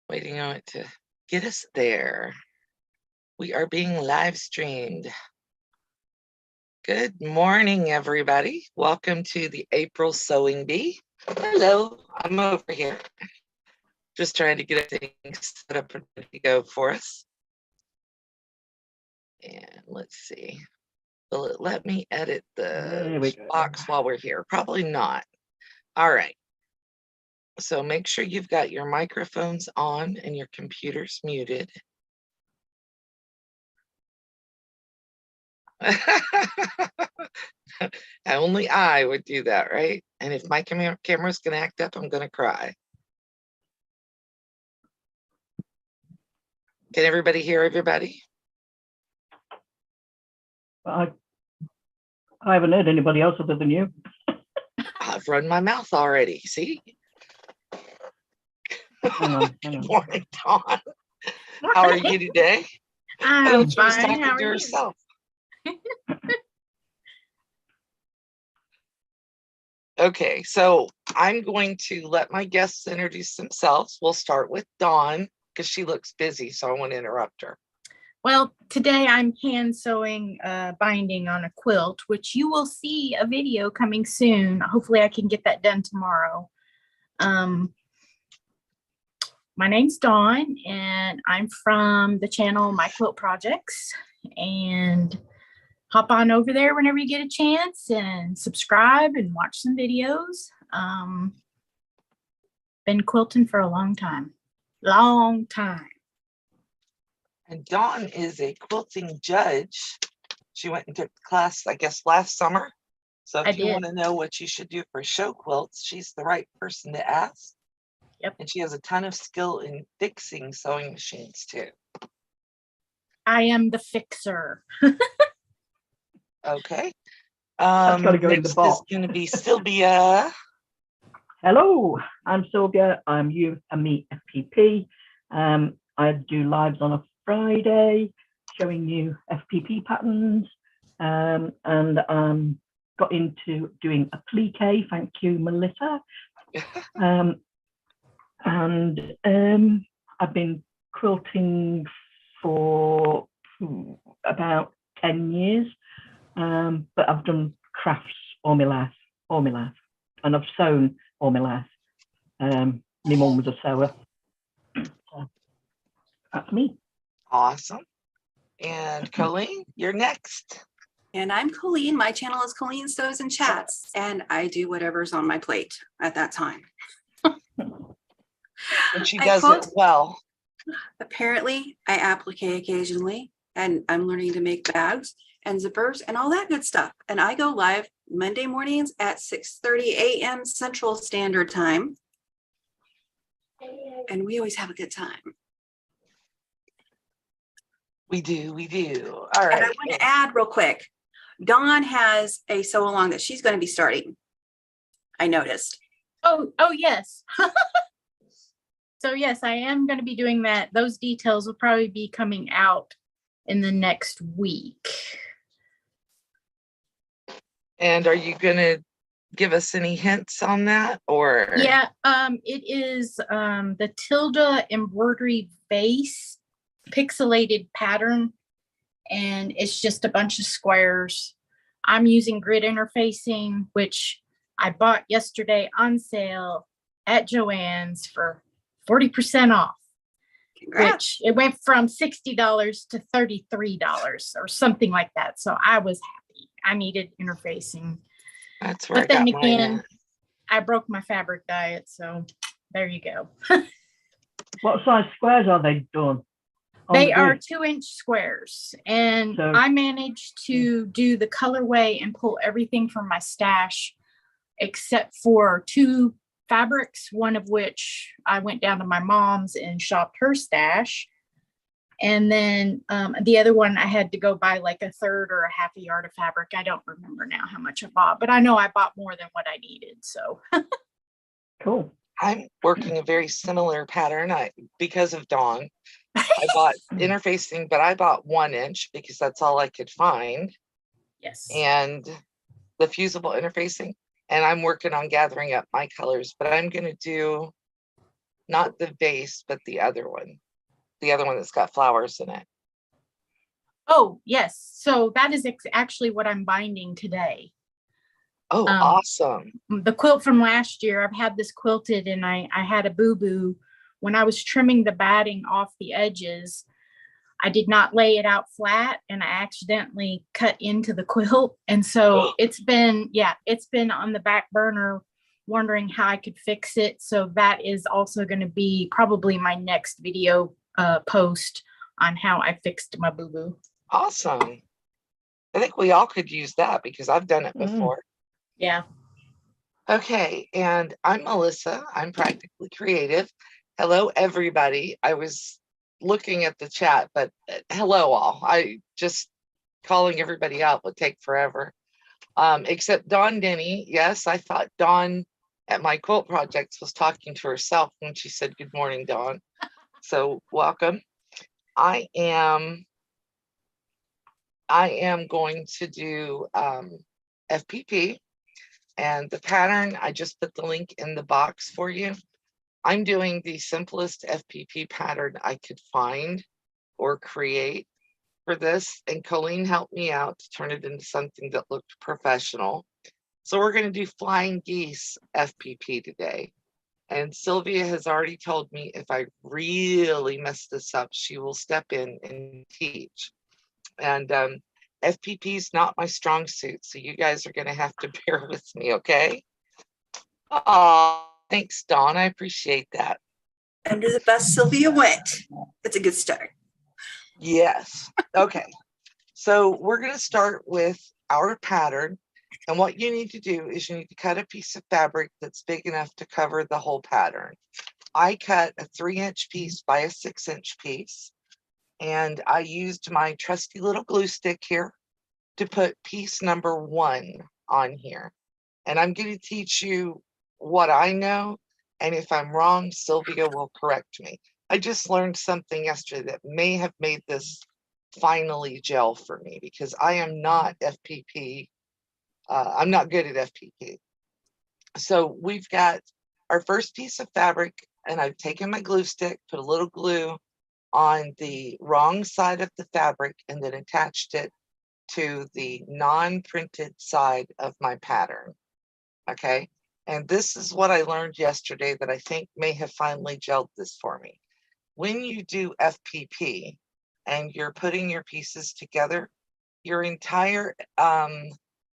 Waiting on it to get us there. We are being live streamed. Good morning, everybody. Welcome to the April Sewing Bee. Hello, I'm over here. Just trying to get everything set up and ready to go for us. And let's see. Will it let me edit the box while we're here? Probably not. All right. So make sure you've got your microphones on and your computers muted. Only I would do that, right? And if my camera's gonna act up, I'm gonna cry. Can everybody hear everybody? I haven't heard anybody else other than you. I've run my mouth already. See? Hang on. Good morning, Dawn. How are you today? I'm fine. How are you? Herself. Okay, so I'm going to let my guests introduce themselves. We'll start with Dawn because she looks busy, so I want to interrupt her. Well, today I'm hand sewing binding on a quilt, which you will see a video coming soon. Hopefully I can get that done tomorrow. My name's Dawn, and I'm from the channel My Quilt Projects, and hop on over there whenever you get a chance and subscribe and watch some videos. Been quilting for a long time. And Dawn is a quilting judge. She went and took the class, I guess, last summer. So if you want to know what you should do for show quilts, she's the right person to ask. Yep. And she has a ton of skill in fixing sewing machines too. I am the fixer. Okay. That's got to go in the box. It's going to be Sylvia. Hello, I'm Sylvia. I'm you and me FPP. I do lives on a Friday showing you FPP patterns, and got into doing applique. Thank you, Melissa. And I've been quilting for about 10 years, but I've done crafts all my life, and I've sewn all my life. My mum was a sewer. So that's me. Awesome. And Colleen, you're next. And I'm Colleen. My channel is Colleen Sews and Chats, and I do whatever's on my plate at that time. And she does it well. Apparently, I applique occasionally, and I'm learning to make bags and zippers and all that good stuff. And I go live Monday mornings at 6:30 a.m. Central Standard Time. And we always have a good time. We do. All right. And I want to add real quick, Dawn has a sew along that she's going to be starting. I noticed. Oh yes. So yes, I am going to be doing that. Those details will probably be coming out in the next week. And are you going to give us any hints on that, or? Yeah, it is the Tilda embroidery base pixelated pattern, and it's just a bunch of squares. I'm using grid interfacing, which I bought yesterday on sale at Joann's for 40% off. Congrats. Which it went from $60 to $33 or something like that. So I was happy. I needed interfacing. That's where but then again, I broke my fabric diet. So there you go. What size squares are they done? They are 2-inch squares, and so I managed to do the colorway and pull everything from my stash except for 2 fabrics, one of which I went down to my mom's and shopped her stash. And then the other one, I had to go buy like a third or a half a yard of fabric. I don't remember now how much I bought, but I know I bought more than what I needed. So cool. I'm working a very similar pattern because of Dawn. I bought interfacing, but I bought 1 inch because that's all I could find. Yes. And the fusible interfacing. And I'm working on gathering up my colors, but I'm going to do not the vase, but the other one that's got flowers in it. Oh, yes. So that is actually what I'm binding today. Oh, awesome. The quilt from last year, I've had this quilted, and I had a boo-boo. When I was trimming the batting off the edges, I did not lay it out flat, and I accidentally cut into the quilt. And so it's been on the back burner, wondering how I could fix it. So that is also going to be probably my next video post on how I fixed my boo-boo. Awesome. I think we all could use that because I've done it before. Yeah. Okay, and I'm Melissa. I'm Practically Creative. Hello, everybody. I was looking at the chat, but hello all. I just calling everybody out would take forever. Except Dawn Denny. Yes, I thought Dawn at my quilt projects was talking to herself when she said good morning, Dawn. So welcome. I am going to do FPP, and the pattern, I just put the link in the box for you. I'm doing the simplest FPP pattern I could find or create for this, and Colleen helped me out to turn it into something that looked professional. So we're going to do flying geese FPP today. And Sylvia has already told me if I really mess this up, she will step in and teach. And FPP is not my strong suit, so you guys are going to have to bear with me, okay? Oh, thanks, Dawn. I appreciate that. Under the bus, Sylvia went. It's a good start. Yes. Okay. So we're going to start with our pattern. And what you need to do is you need to cut a piece of fabric that's big enough to cover the whole pattern. I cut a 3-inch piece by a 6-inch piece. And I used my trusty little glue stick here to put piece number 1 on here. And I'm going to teach you what I know. And if I'm wrong, Sylvia will correct me. I just learned something yesterday that may have made this finally gel for me, because I am not FPP. I'm not good at FPP. So we've got our first piece of fabric, and I've taken my glue stick, put a little glue on the wrong side of the fabric, and then attached it to the non-printed side of my pattern. Okay. And this is what I learned yesterday that I think may have finally gelled this for me. When you do FPP and you're putting your pieces together, your entire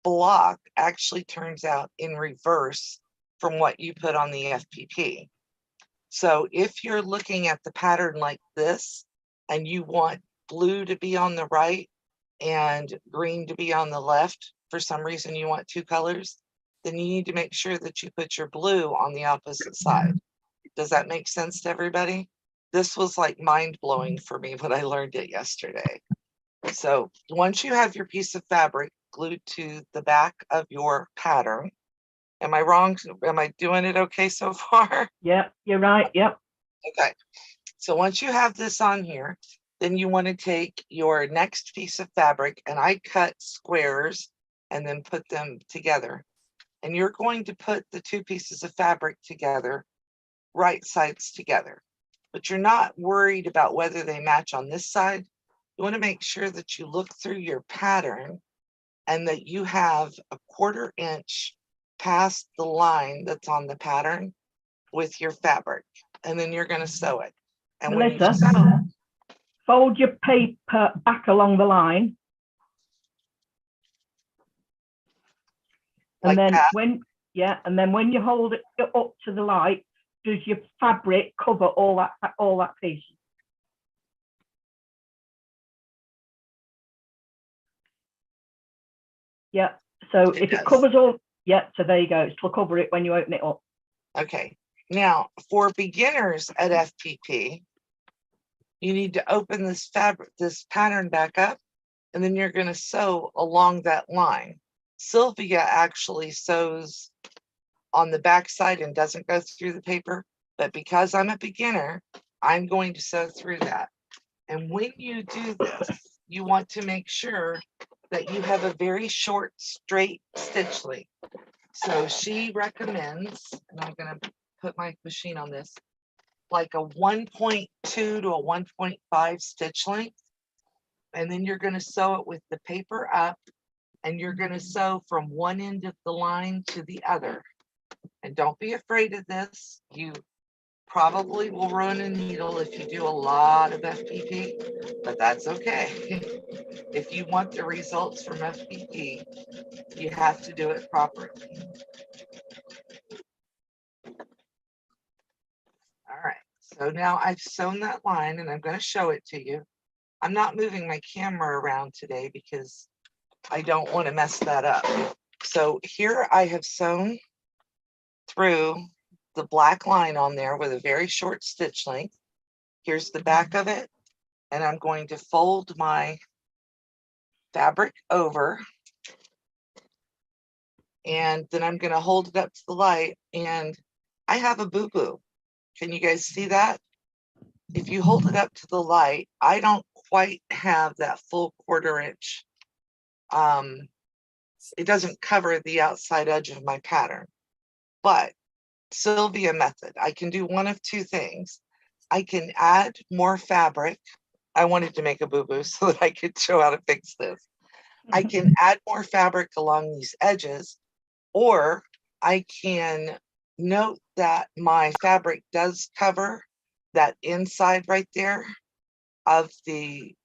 block actually turns out in reverse from what you put on the FPP. So if you're looking at the pattern like this, and you want blue to be on the right and green to be on the left, for some reason you want 2 colors, then you need to make sure that you put your blue on the opposite side. Does that make sense to everybody? This was like mind-blowing for me when I learned it yesterday. So once you have your piece of fabric glued to the back of your pattern, am I wrong? Am I doing it okay so far? Yep, you're right. Yep. Okay. So once you have this on here, then you want to take your next piece of fabric, and I cut squares and then put them together. And you're going to put the 2 pieces of fabric together, right sides together. But you're not worried about whether they match on this side. You want to make sure that you look through your pattern and that you have a 1/4 inch past the line that's on the pattern with your fabric. And then you're going to sew it. And when you Melissa, sew, fold your paper back along the line. like And then that. when you hold it up to the light, does your fabric cover all that piece? Yeah. So if it covers all, so there you go. It'll cover it when you open it up. Okay. Now, for beginners at FPP, you need to open this pattern back up, and then you're going to sew along that line. Sylvia actually sews on the back side and doesn't go through the paper, but because I'm a beginner, I'm going to sew through that. And when you do this, you want to make sure that you have a very short, straight stitch length. So she recommends, and I'm going to put my machine on this. like a 1.2 to a 1.5 stitch length. And then you're going to sew it with the paper up, and you're going to sew from one end of the line to the other. And don't be afraid of this. You probably will ruin a needle if you do a lot of FPP, but that's okay. If you want the results from FPP, you have to do it properly. All right, so now I've sewn that line and I'm going to show it to you. I'm not moving my camera around today because I don't want to mess that up. So here I have sewn through the black line on there with a very short stitch length. Here's the back of it, and I'm going to fold my fabric over, and then I'm going to hold it up to the light, and I have a boo-boo. Can you guys see that? If you hold it up to the light, I don't quite have that full 1/4 inch. It doesn't cover the outside edge of my pattern, but Sylvia method, I can do one of two things. I can add more fabric. I wanted to make a boo-boo so that I could show how to fix this. I can add more fabric along these edges, or I can note that my fabric does cover that inside right there of the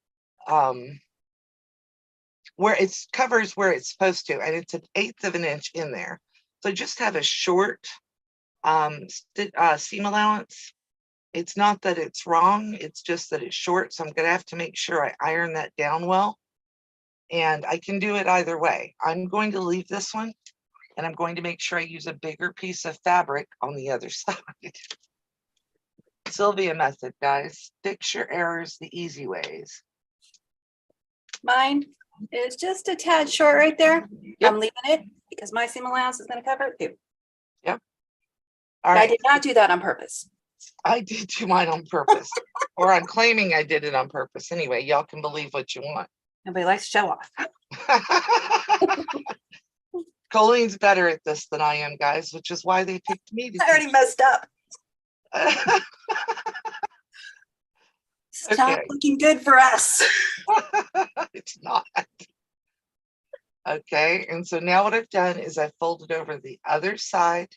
where it covers where it's supposed to, and it's 1/8 of an inch in there. So just have a short seam allowance. It's not that it's wrong, it's just that it's short, so I'm gonna have to make sure I iron that down well. And I can do it either way. I'm going to leave this one, and I'm going to make sure I use a bigger piece of fabric on the other side. Sylvia method, guys. Fix your errors the easy ways. Mine is just a tad short right there. Yep. I'm leaving it because my seam allowance is going to cover it too. All I right, did not do that on purpose. I did do mine on purpose, or I'm claiming I did it on purpose. Anyway, y'all can believe what you want. Nobody likes to show off. Colleen's better at this than I am, guys, which is why they picked me to I already teach. messed up. It's not Okay. looking good for us. It's not. Okay, and so now what I've done is I've folded over the other side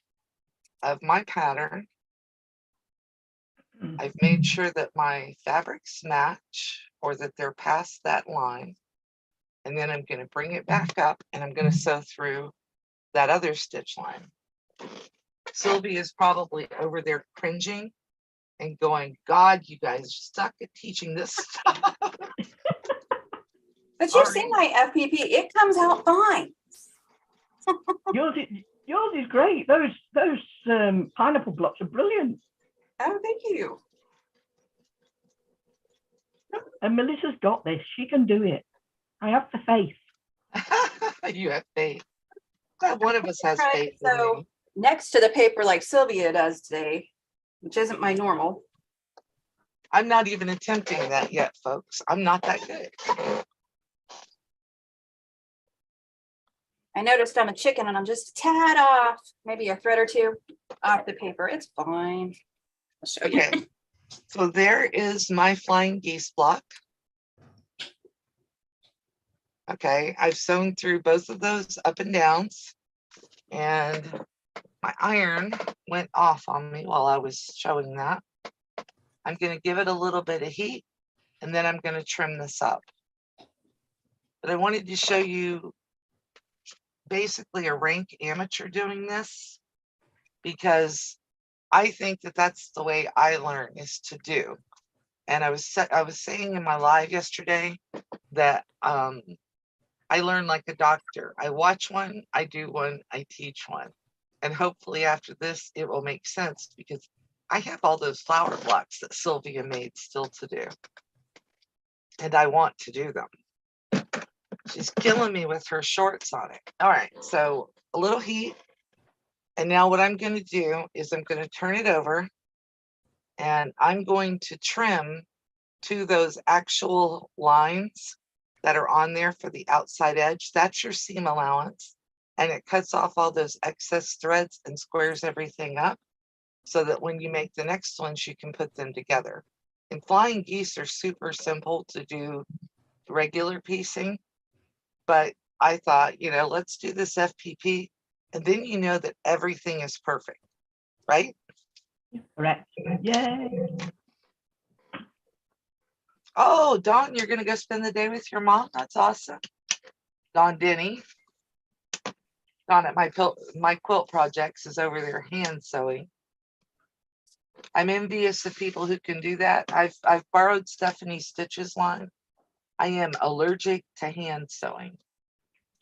of my pattern. I've made sure that my fabrics match, or that they're past that line. And then I'm going to bring it back up, and I'm going to sew through that other stitch line. Sylvia's probably over there cringing and going, God, you guys suck at teaching this stuff. But you've seen my FPP. It comes out fine. Yours is great. Those pineapple blocks are brilliant. Oh, thank you. And Melissa's got this. She can do it. I have the faith. You have faith. Glad one of us has Right, faith in so me. next to the paper like Sylvia does today, which isn't my normal. I'm not even attempting that yet, folks. I'm not that good. I noticed I'm a chicken and I'm just a tad off, maybe a thread or two off the paper. It's fine. I'll show you. Okay, so there is my flying geese block. Okay, I've sewn through both of those up and downs, and my iron went off on me while I was showing that. I'm going to give it a little bit of heat, and then I'm going to trim this up. But I wanted to show you basically a rank amateur doing this, because I think that that's the way I learn, is to do. And I was saying in my live yesterday that I learn like a doctor. I watch one, I do one, I teach one. And hopefully after this, it will make sense, because I have all those flower blocks that Sylvia made still to do. And I want to do them. She's killing me with her shorts on it. All right, so a little heat. And now what I'm going to do is I'm going to turn it over, and I'm going to trim to those actual lines that are on there for the outside edge. That's your seam allowance, and it cuts off all those excess threads and squares everything up. so that when you make the next ones, you can put them together. And flying geese are super simple to do regular piecing, but I thought, you know, let's do this FPP, and then you know that everything is perfect, right? Correct. Yay. Oh, Dawn, you're gonna go spend the day with your mom? That's awesome. Dawn Denny. Dawn at my quilt projects is over there hand sewing. I'm envious of people who can do that. I've borrowed Stephanie's stitches line. I am allergic to hand sewing.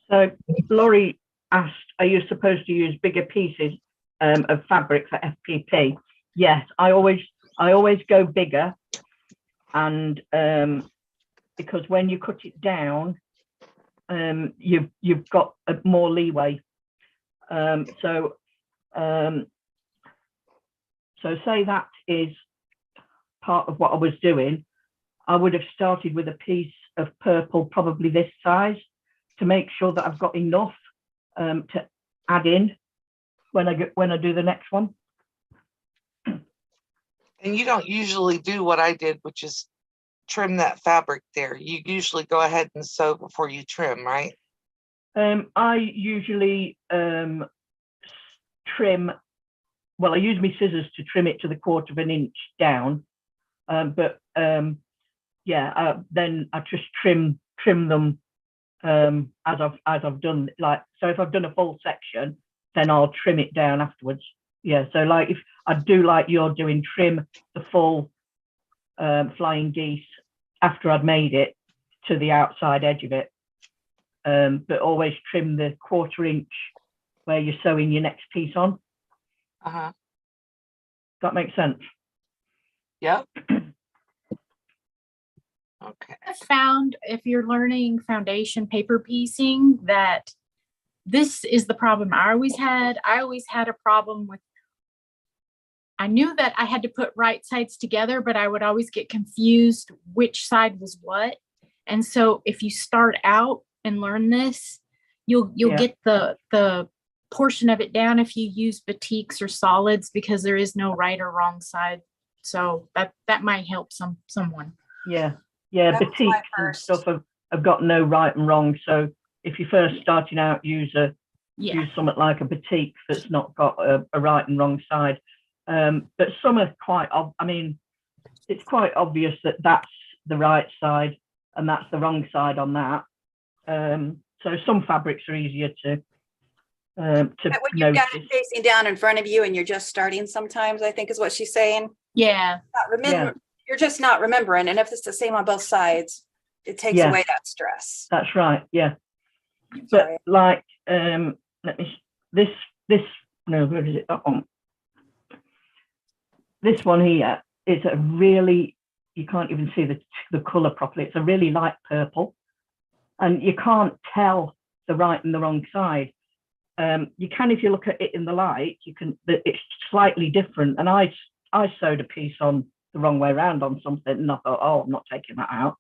So Laurie asked, are you supposed to use bigger pieces of fabric for FPP? Yes, I always go bigger, and because when you cut it down, you've got more leeway. So say that is part of what I was doing. I would have started with a piece of purple, probably this size, to make sure that I've got enough to add in when I do the next one. And you don't usually do what I did, which is trim that fabric there. You usually go ahead and sew before you trim, right? I usually trim. Well, I use my scissors to trim it to the 1/4 inch down, yeah, then I just trim them as I've done. Like, so if I've done a full section, then I'll trim it down afterwards. Yeah, so like if I do like you're doing, trim the full flying geese after I've made it to the outside edge of it, but always trim the 1/4 inch where you're sewing your next piece on. That makes sense. Yep. Okay. I found if you're learning foundation paper piecing that this is the problem I always had. I always had a problem with, I knew that I had to put right sides together, but I would always get confused which side was what. And so if you start out and learn this, you'll get the portion of it down if you use batiks or solids, because there is no right or wrong side. So that might help someone. Yeah, That was my batiks and first. stuff have got no right and wrong. So if you're first starting out, use something like a batik that's not got a right and wrong side. But some are quite, I mean, it's quite obvious that that's the right side and that's the wrong side on that. So some fabrics are easier to When you've got it facing down in front of you and you're just starting, sometimes, I think is what she's saying. Yeah. You're just not remembering. And if it's the same on both sides, it takes away that stress. That's right. Yeah. Sorry. But like, let me, no, where is it? That one. This one here is a really, you can't even see the color properly. It's a really light purple, and you can't tell the right and the wrong side. You can, if you look at it in the light, you can, it's slightly different. And I sewed a piece on the wrong way around on something, and I thought, oh, I'm not taking that out,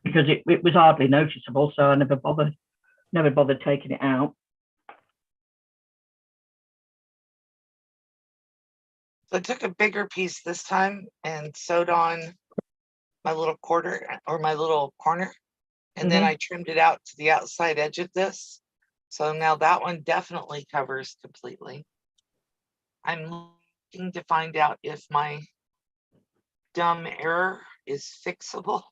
because it was hardly noticeable. So I never bothered taking it out. So I took a bigger piece this time and sewed on my little quarter or my little corner, and then I trimmed it out to the outside edge of this. So now that one definitely covers completely. I'm looking to find out if my dumb error is fixable.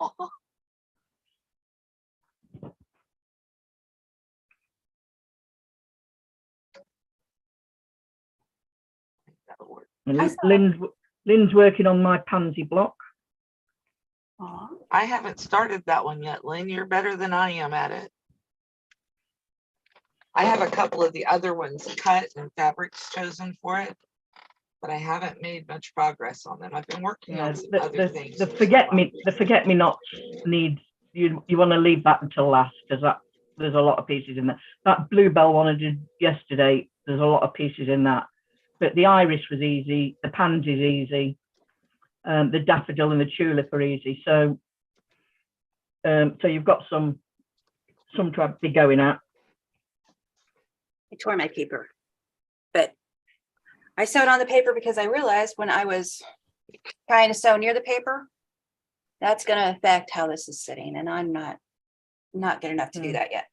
That'll work. Lynn's working on my pansy block. I haven't started that one yet, Lynn. You're better than I am at it. I have a couple of the other ones cut and fabrics chosen for it, but I haven't made much progress on them. I've been working on some other things. The forget-me-nots needs, you want to leave that until last, because there's a lot of pieces in there. That bluebell one I did yesterday, there's a lot of pieces in that. But the iris was easy, the pansy's easy, the daffodil and the tulip are easy. So you've got some to be going at. I tore my paper, but I sewed on the paper because I realized when I was trying to sew near the paper, that's going to affect how this is sitting. And I'm not good enough to do that yet.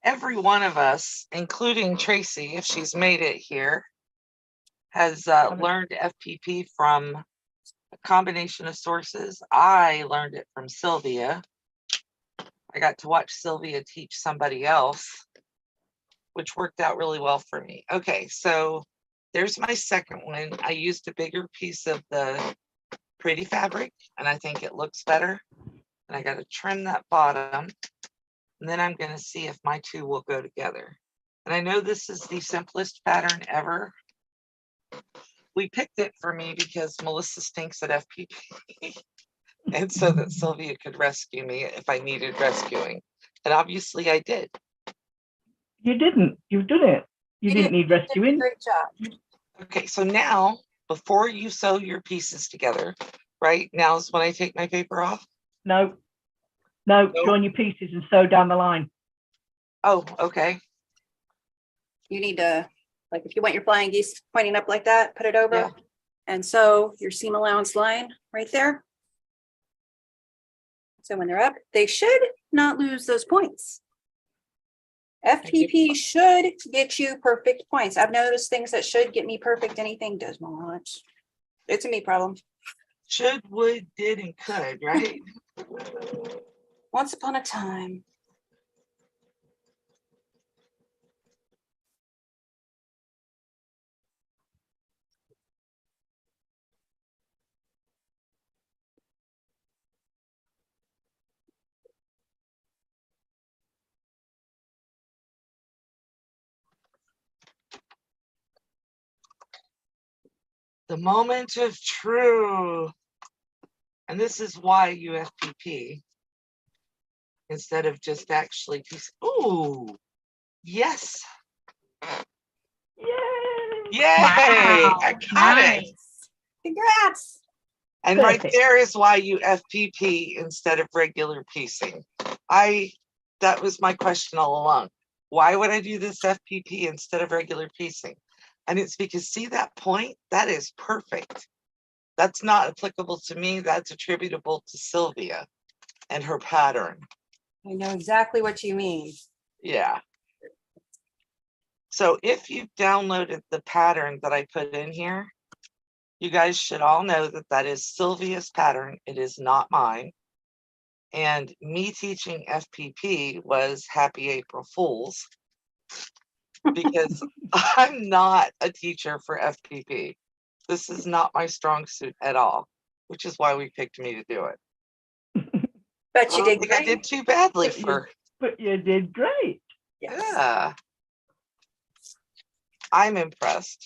Every one of us, including Tracy, if she's made it here, has learned FPP from a combination of sources. I learned it from Sylvia. I got to watch Sylvia teach somebody else, which worked out really well for me. Okay, so there's my second one. I used a bigger piece of the pretty fabric, and I think it looks better. And I got to trim that bottom. And then I'm going to see if my two will go together. And I know this is the simplest pattern ever. We picked it for me because Melissa stinks at FPP. And so that Sylvia could rescue me if I needed rescuing. And obviously I did. You didn't. You've done it. You didn't need You did a rescuing. great job. Okay, so now, before you sew your pieces together, right? Now is when I take my paper off. No. No, Nope. join your pieces and sew down the line. Oh, okay. You need to, like, if you want your flying geese pointing up like that, put it over. Yeah. And sew your seam allowance line right there. So when they're up, they should not lose those points. FPP should get you perfect points. I've noticed things that should get me perfect, anything does not. It's a me problem. Should, would, did, and could, right? Once upon a time. The moment of truth. And this is why you FPP instead of just actually piece. Ooh, yes. Yay! Yay! Wow, I got it. nice. Congrats. And right Perfect. there is why you FPP instead of regular piecing. That was my question all along. Why would I do this FPP instead of regular piecing? And it's because, see that point? That is perfect. That's not applicable to me. That's attributable to Sylvia and her pattern. I know exactly what you mean. Yeah. So if you've downloaded the pattern that I put in here, you guys should all know that that is Sylvia's pattern. It is not mine. And me teaching FPP was Happy April Fools because I'm not a teacher for FPP. This is not my strong suit at all, which is why we picked me to do it. But I you don't did think I great. did too badly But you- for, But you did great. Yes. yeah. I'm impressed.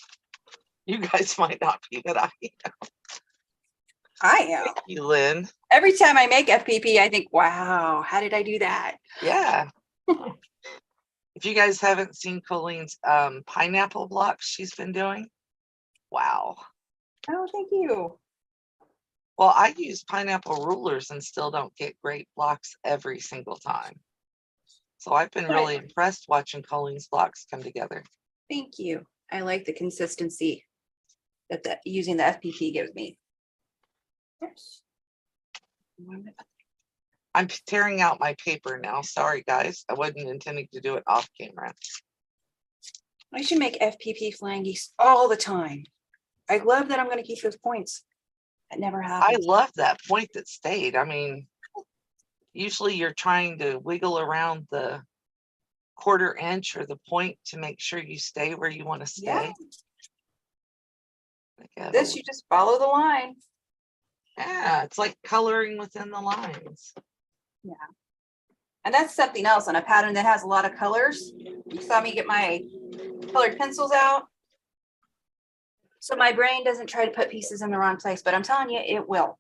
You guys might not be, but I am. I am. Thank you, Lynn. Every time I make FPP, I think, wow, how did I do that? Yeah. If you guys haven't seen Colleen's pineapple blocks she's been doing, wow. Oh, thank you. Well, I use pineapple rulers and still don't get great blocks every single time. So I've been really impressed watching Colleen's blocks come together. Thank you. I like the consistency that using the FPP gives me. Yes. I'm tearing out my paper now. Sorry, guys. I wasn't intending to do it off camera. I should make FPP flying geese all the time. I love that I'm going to keep those points. That never I happens. love that point that stayed. I mean, usually you're trying to wiggle around the 1/4 inch or the point to make sure you stay where you want to stay. Yeah. This, you just follow the line. Yeah, it's like coloring within the lines. Yeah. And that's something else on a pattern that has a lot of colors. You saw me get my colored pencils out. So my brain doesn't try to put pieces in the wrong place, but I'm telling you, it will.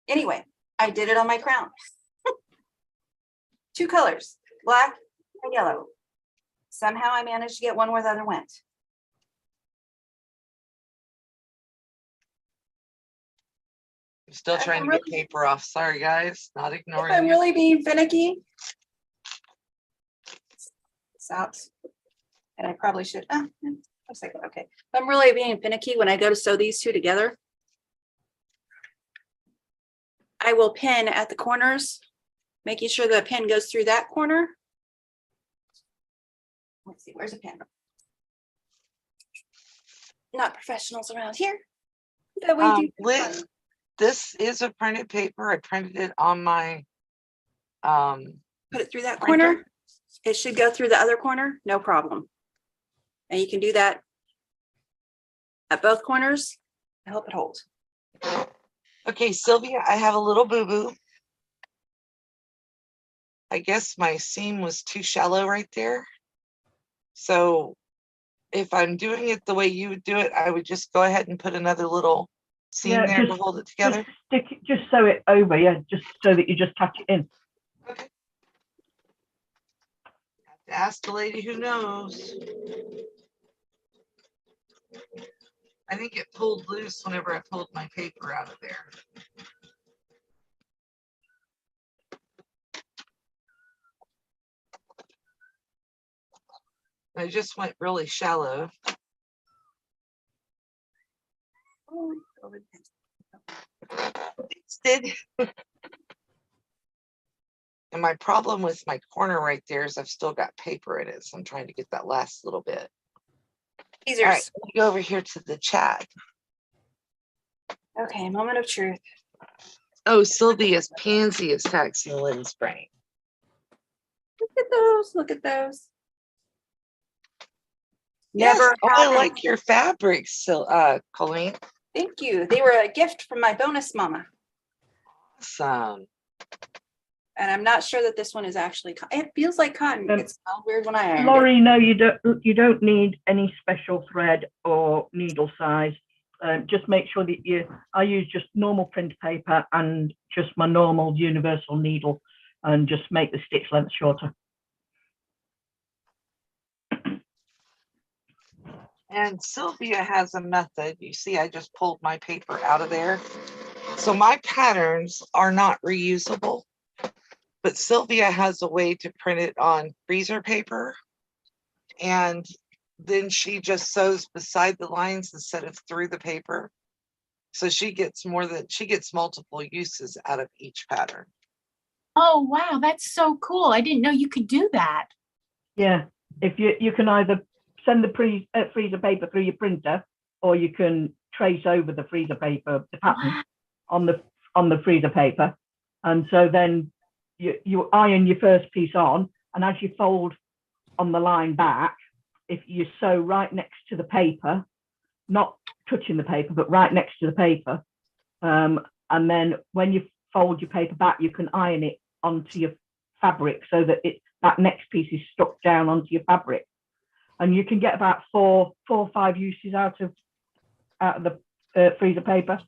Anyway, I did it on my crown. 2 colors, black and yellow. Somehow I managed to get one where the other went. I'm still If trying I'm to get really- paper off. Sorry, guys. Not If ignoring I'm you. really being finicky, it's out. And I probably should. A second, okay. I'm really being finicky when I go to sew these two together. I will pin at the corners, making sure the pin goes through that corner. Let's see, where's a pin? Not professionals around here. But we do. Liz, this is a printed paper. I printed it on my Put it through that printer. corner. It should go through the other corner, no problem. And you can do that at both corners. I hope it holds. Okay, Sylvia, I have a little boo-boo. I guess my seam was too shallow right there. So if I'm doing it the way you would do it, I would just go ahead and put another little seam there to hold it together. Just sew it over, yeah, just so that you just touch it in. Okay. Have to ask the lady who knows. I think it pulled loose whenever I pulled my paper out of there. I just went really shallow. Did. And my problem with my corner right there is I've still got paper in it. So I'm trying to get that last little bit. These All are right, let me go over here to the chat. okay. Moment of truth. Oh, Sylvia's pansy is taxing Lynn's brain. Look at those. Look at those. Yes, Never. oh, I happened. like your fabrics, Colleen. Thank you. They were a gift from my bonus mama. Awesome. And I'm not sure that this one is actually, it feels like cotton. It smelled weird when I ironed it. Laurie, no, you don't need any special thread or needle size. Just make sure that I use just normal print paper and just my normal universal needle, and just make the stitch length shorter. And Sylvia has a method. You see, I just pulled my paper out of there. So my patterns are not reusable, but Sylvia has a way to print it on freezer paper. And then she just sews beside the lines instead of through the paper. So she gets multiple uses out of each pattern. Oh, wow. That's so cool. I didn't know you could do that. Yeah, if you can either send the freezer paper through your printer, or you can trace over the freezer paper, the pattern on the freezer paper. And so then you iron your first piece on, and as you fold on the line back, if you sew right next to the paper, not touching the paper, but right next to the paper, and then when you fold your paper back, you can iron it onto your fabric so that that next piece is stuck down onto your fabric. And you can get about four or five uses out of the freezer paper.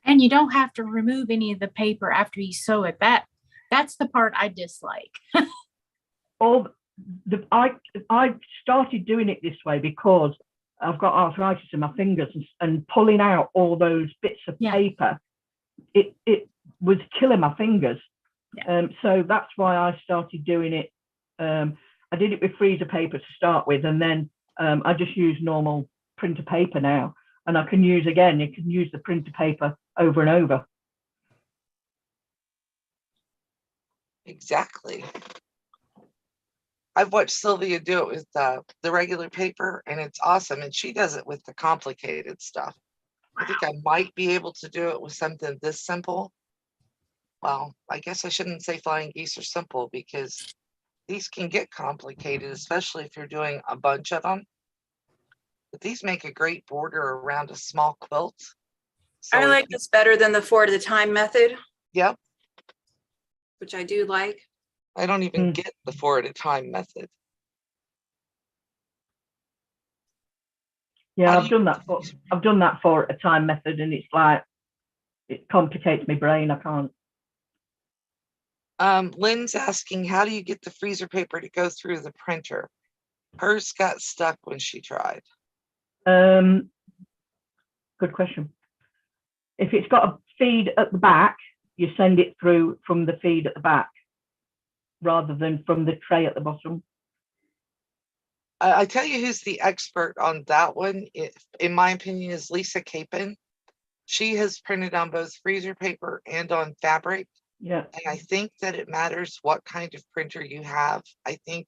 And you don't have to remove any of the paper after you sew it. That's the part I dislike. I started doing it this way because I've got arthritis in my fingers, and pulling out all those bits of paper, it was killing my fingers. So that's why I started doing it. I did it with freezer paper to start with, and then I just use normal printer paper now. And you can use the printer paper over and over. Exactly. I've watched Sylvia do it with the regular paper, and it's awesome. And she does it with the complicated stuff. I think I might be able to do it with something this simple. Well, I guess I shouldn't say flying geese are simple, because these can get complicated, especially if you're doing a bunch of them. But these make a great border around a small quilt. So I like this better than the 4 at a time method. Yep. Which I do like. I don't even get the 4 at a time method. Yeah, I've done that 4 at a time method, and it's like, it complicates my brain. I can't. Lynn's asking, how do you get the freezer paper to go through the printer? Hers got stuck when she tried. Good question. If it's got a feed at the back, you send it through from the feed at the back rather than from the tray at the bottom. I tell you who's the expert on that one, in my opinion, is Lisa Capon. She has printed on both freezer paper and on fabric. Yeah. And I think that it matters what kind of printer you have. I think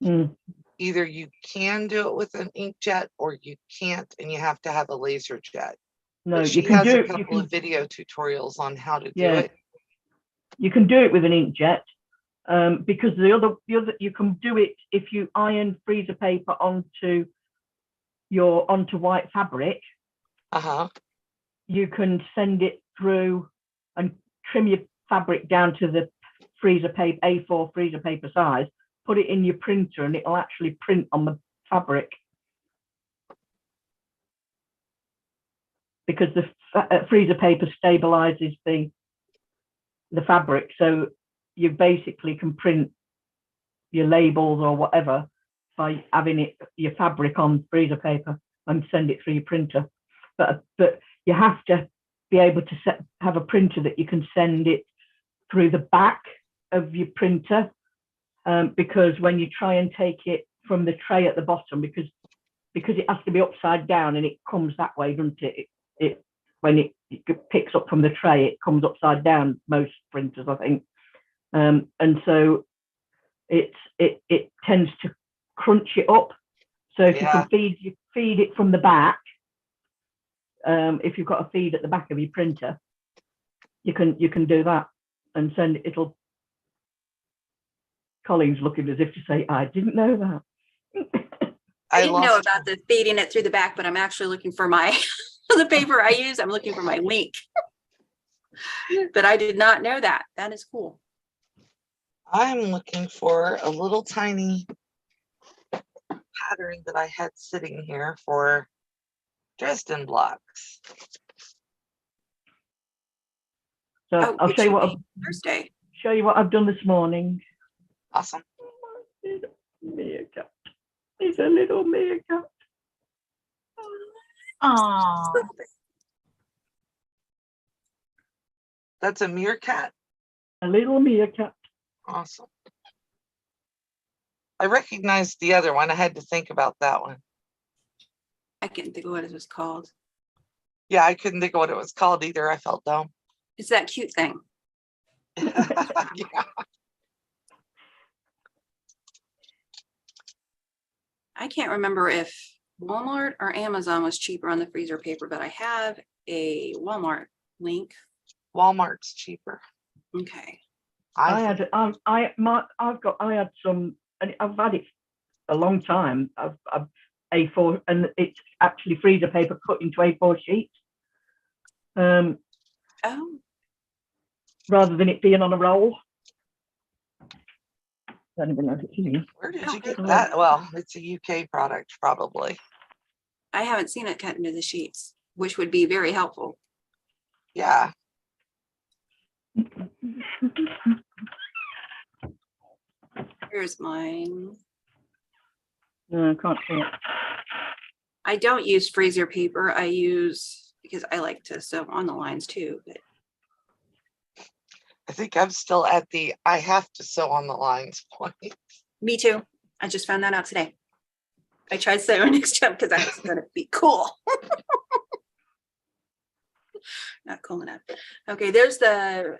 either you can do it with an inkjet or you can't, and you have to have a laser jet. No, But she you can has do a it. couple of video tutorials on how to do Yeah. it. You can do it with an inkjet, because the other you can do it if you iron freezer paper onto white fabric. You can send it through and trim your fabric down to the freezer paper, A4 freezer paper size, put it in your printer, and it'll actually print on the fabric. Because the freezer paper stabilizes the fabric, so you basically can print your labels or whatever by having your fabric on freezer paper and send it through your printer. But you have to be able to have a printer that you can send it through the back of your printer, because when you try and take it from the tray at the bottom, because it has to be upside down and it comes that way, doesn't it? When it picks up from the tray, it comes upside down, most printers, I think. And so it tends to crunch it up. So if you can feed it from the back, if you've got a feed at the back of your printer, you can do that and send it. Colin's looking as if to say, I didn't know that. I didn't know about the feeding it through the back, but I'm actually looking for my the paper I use. I'm looking for my link. But I did not know that. That is cool. I'm looking for a little tiny pattern that I had sitting here for Dresden blocks. So I'll show you what Thursday. Show you what I've done this morning. Awesome. Meerkat. He's a little meerkat. Aww. That's a meerkat? A little meerkat. Awesome. I recognized the other one. I had to think about that one. I can't think of what it was called. Yeah, I couldn't think of what it was called either. I felt dumb. It's that cute thing. Yeah. I can't remember if Walmart or Amazon was cheaper on the freezer paper, but I have a Walmart link. Walmart's cheaper. Okay. I had some, and I've had it a long time. I've A4, and it's actually freezer paper cut into A4 sheets. Oh. Rather than it being on a roll. Don't even know if it's easy. Where did you get that? Well, it's a UK product, probably. I haven't seen it cut into the sheets, which would be very helpful. Yeah. Here's mine. No, I can't see it. I don't use freezer paper. I use, because I like to sew on the lines too. But I think I'm still at the I have to sew on the lines point. me too. I just found that out today. I tried sewing next jump because I was going to be cool. Not cool enough. Okay, there's the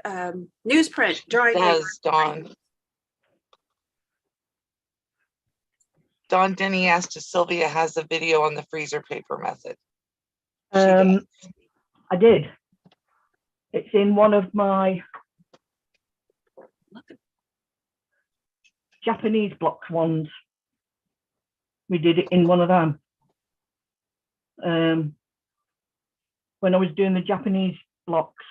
newsprint drawing. Does Dawn. Dawn Denny asked if Sylvia has a video on the freezer paper method. I did. It's in one of my Japanese blocks ones. We did it in one of them. When I was doing the Japanese blocks,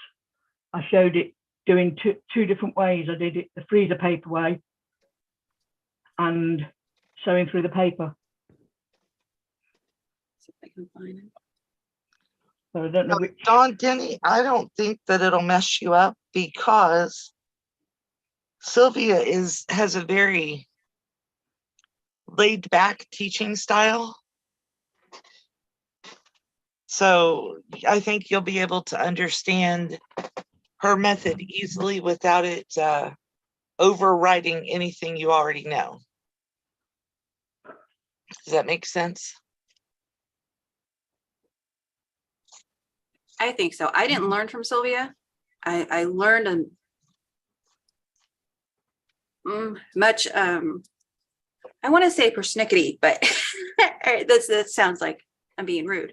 I showed it doing two different ways. I did it the freezer paper way and sewing through the paper. See if I can find it. So I don't know which. Dawn Denny, I don't think that it'll mess you up because Sylvia has a very laid back teaching style. So I think you'll be able to understand her method easily without it overriding anything you already know. Does that make sense? I think so. I didn't learn from Sylvia. I learned much, I want to say persnickety, but that sounds like I'm being rude.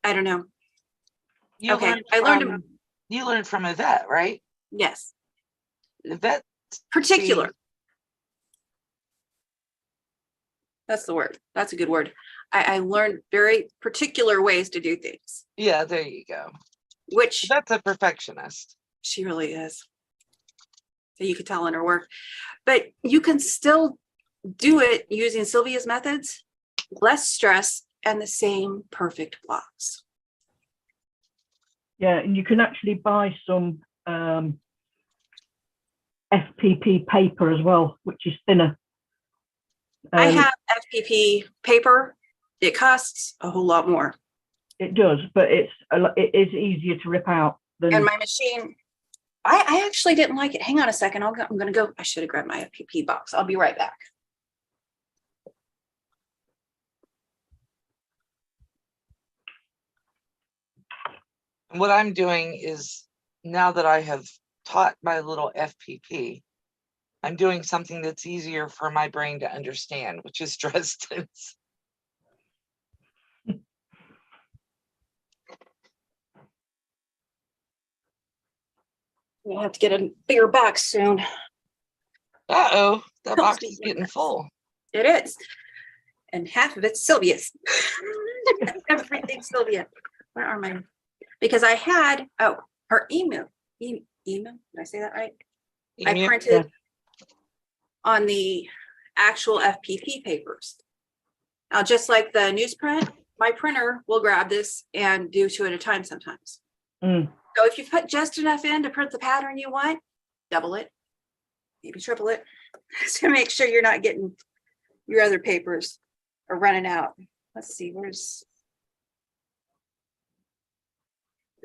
I don't know. You Okay, learned I learned from, you learned from Yvette, right? Yes, Yvette. particular. That's the word. That's a good word. I learned very particular ways to do things, Yeah, there you go. which That's a perfectionist. she really is. So you could tell in her work, but you can still do it using Sylvia's methods, less stress, and the same perfect blocks. Yeah, and you can actually buy some FPP paper as well, which is thinner. I have FPP paper. It costs a whole lot more. It does, but it is easier to rip out than. And my machine, I actually didn't like it. Hang on a second. I'm going to go. I should have grabbed my FPP box. I'll be right back. What I'm doing is, now that I have taught my little FPP, I'm doing something that's easier for my brain to understand, which is Dresden's. We'll have to get a bigger box soon. Uh-oh, that Helps box me is do getting this. full. It is. And half of it's Sylvia's. Everything's Sylvia. Where are my, because I had, her email. Email, did I say that right? I Emu? printed on the actual FPP papers. Now, just like the newsprint, my printer will grab this and do 2 at a time sometimes. So if you put just enough in to print the pattern you want, double it, maybe triple it, to make sure you're not getting your other papers are running out. Let's see, where's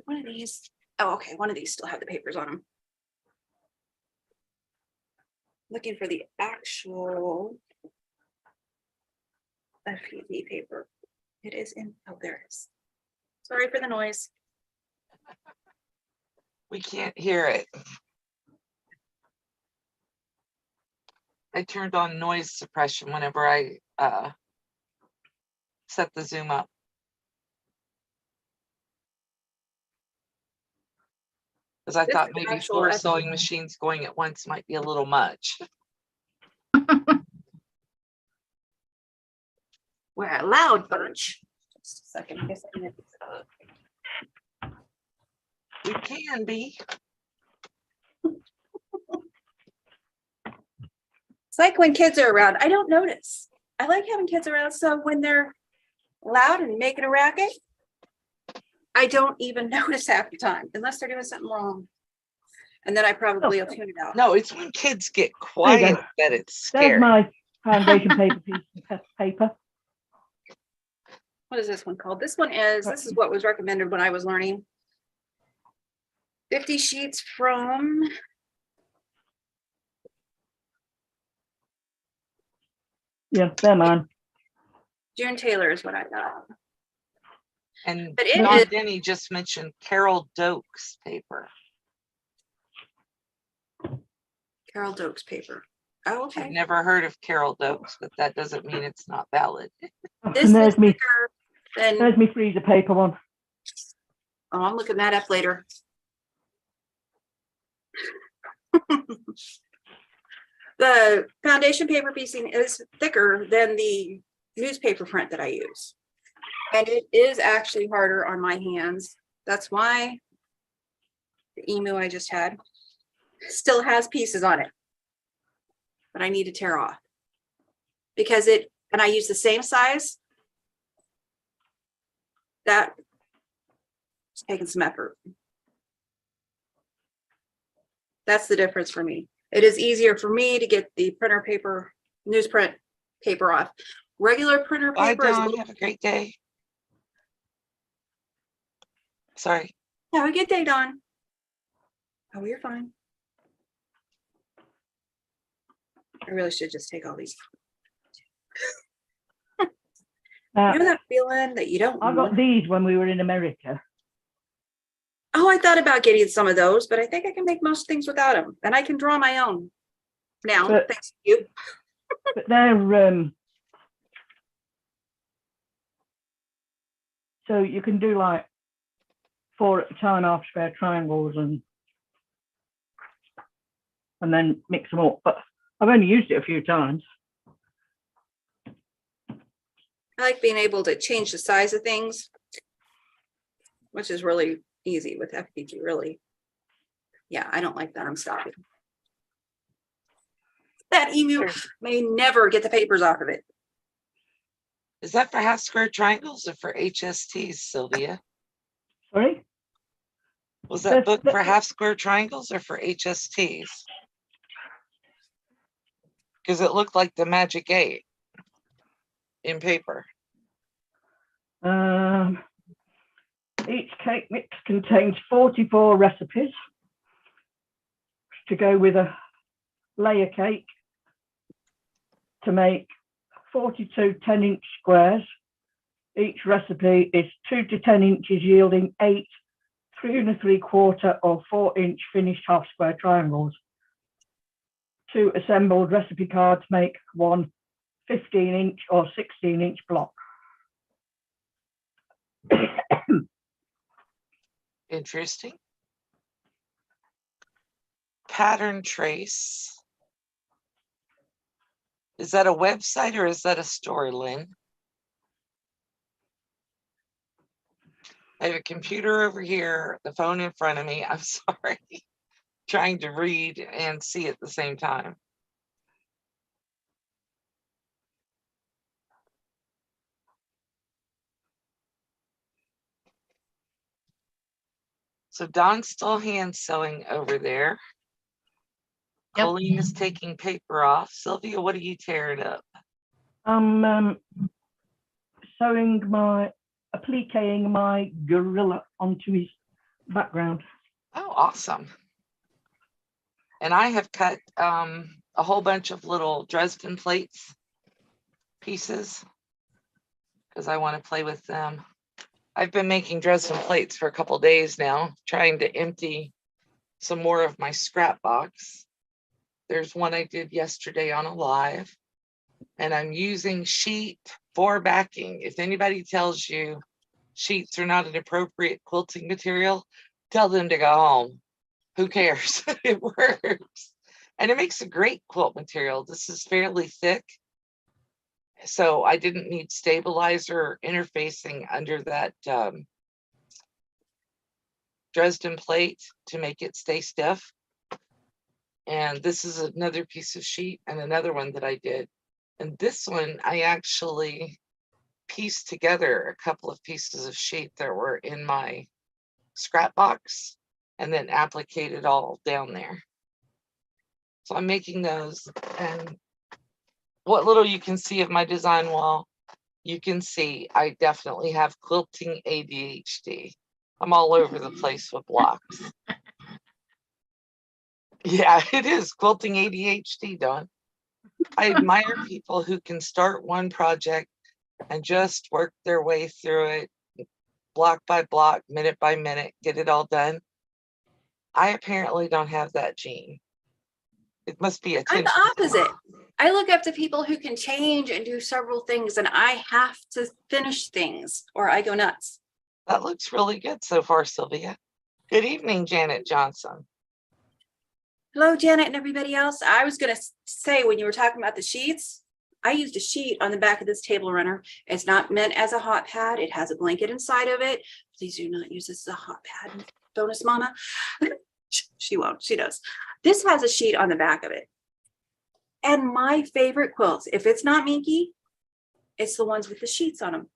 one of these? Oh, okay, one of these still have the papers on them. Looking for the actual FPP paper. It is in, oh, there it is. Sorry for the noise. We can't hear it. I turned on noise suppression whenever I set the Zoom up. Because I This thought is maybe actual 4 FPP. sewing machines going at once might be a little much. We're a loud bunch. Just a second. I guess I'm gonna- We can be. It's like when kids are around, I don't notice. I like having kids around, so when they're loud and making a racket, I don't even notice half the time, unless they're doing something wrong. And then I probably will tune it out. No, it's when kids get quiet that it's There's scary. my foundation paper piece of paper. What is this one called? This one is, this is what was recommended when I was learning. 50 sheets from, Yeah, they're mine. June Taylor is what I got. And But it Don is, Denny just mentioned Carol Doak's paper. Carol Doak's paper. Oh, I've okay. never heard of Carol Doak's, but that doesn't mean it's not valid. This And is there's me. thicker than, There's me freezer paper one. oh, I'm looking that up later. The foundation paper piecing is thicker than the newspaper print that I use. And it is actually harder on my hands. That's why the emu I just had still has pieces on it, but I need to tear off because it, and I use the same size. That it's taking some effort. That's the difference for me. It is easier for me to get the printer paper, newsprint paper off. Regular printer Bye, paper is a Don. little, Have a great day. Sorry. have a good day, Dawn. Oh, you're fine. I really should just take all these Uh, You know that feeling that you don't I got want? these when we were in America. Oh, I thought about getting some of those, but I think I can make most things without them. And I can draw my own now, But- thanks to you. But they're so you can do like 4 at a time half square triangles and then mix them up. But I've only used it a few times. I like being able to change the size of things, which is really easy with FPP, really. Yeah, I don't like that. I'm stopping. That email may never get the papers off of it. Is that for half square triangles or for HSTs, Sylvia? Sorry? Was that book That's- for half square triangles or for HSTs? Because it looked like the Magic 8 in paper. Each cake mix contains 44 recipes to go with a layer cake to make 42 10-inch squares. Each recipe is 2 to 10 inches, yielding 8 3 3/4 or 4-inch finished half square triangles. 2 assembled recipe cards make 1 15-inch or 16-inch block. Interesting. Pattern trace. Is that a website or is that a story, Lynn? I have a computer over here, the phone in front of me. I'm sorry. Trying to read and see at the same time. So Don's still hand sewing over there. Yep. Colleen is taking paper off. Sylvia, what are you tearing up? I'm appliquing my gorilla onto his background. Oh, awesome. And I have cut a whole bunch of little Dresden plates pieces because I want to play with them. I've been making Dresden plates for a couple days now, trying to empty some more of my scrap box. There's one I did yesterday on a live, and I'm using sheet for backing. If anybody tells you sheets are not an appropriate quilting material, tell them to go home. Who cares? It works. And it makes a great quilt material. This is fairly thick, so I didn't need stabilizer interfacing under that Dresden plate to make it stay stiff. And this is another piece of sheet and another one that I did. And this one, I actually pieced together a couple of pieces of sheet that were in my scrap box and then appliqued it all down there. So I'm making those, and what little you can see of my design wall, you can see I definitely have quilting ADHD. I'm all over the place with blocks. Yeah, it is quilting ADHD, Dawn. I admire people who can start one project and just work their way through it, block by block, minute by minute, get it all done. I apparently don't have that gene. It must be I'm attention. the opposite. I look up to people who can change and do several things, and I have to finish things or I go nuts. That looks really good so far, Sylvia. Good evening, Janet Johnson. Hello, Janet and everybody else. I was going to say, when you were talking about the sheets, I used a sheet on the back of this table runner. It's not meant as a hot pad. It has a blanket inside of it. Please do not use this as a hot pad. Bonus mama. She won't. She does. This has a sheet on the back of it. And my favorite quilts, if it's not Minky, it's the ones with the sheets on them.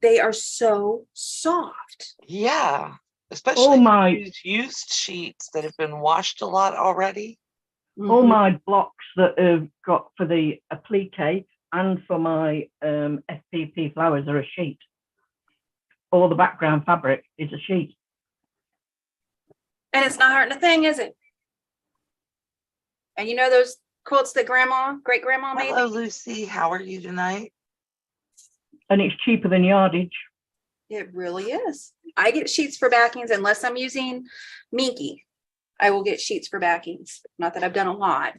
They are so soft. Yeah, Oh especially my. used sheets that have been washed a lot already. All Mhm. my blocks that I've got for the applique and for my FPP flowers are a sheet. All the background fabric is a sheet. And it's not hurting a thing, is it? And you know those quilts that great grandma made. Hello, Lucy. How are you tonight? And it's cheaper than yardage. It really is. I get sheets for backings unless I'm using Minky. I will get sheets for backings. Not that I've done a lot,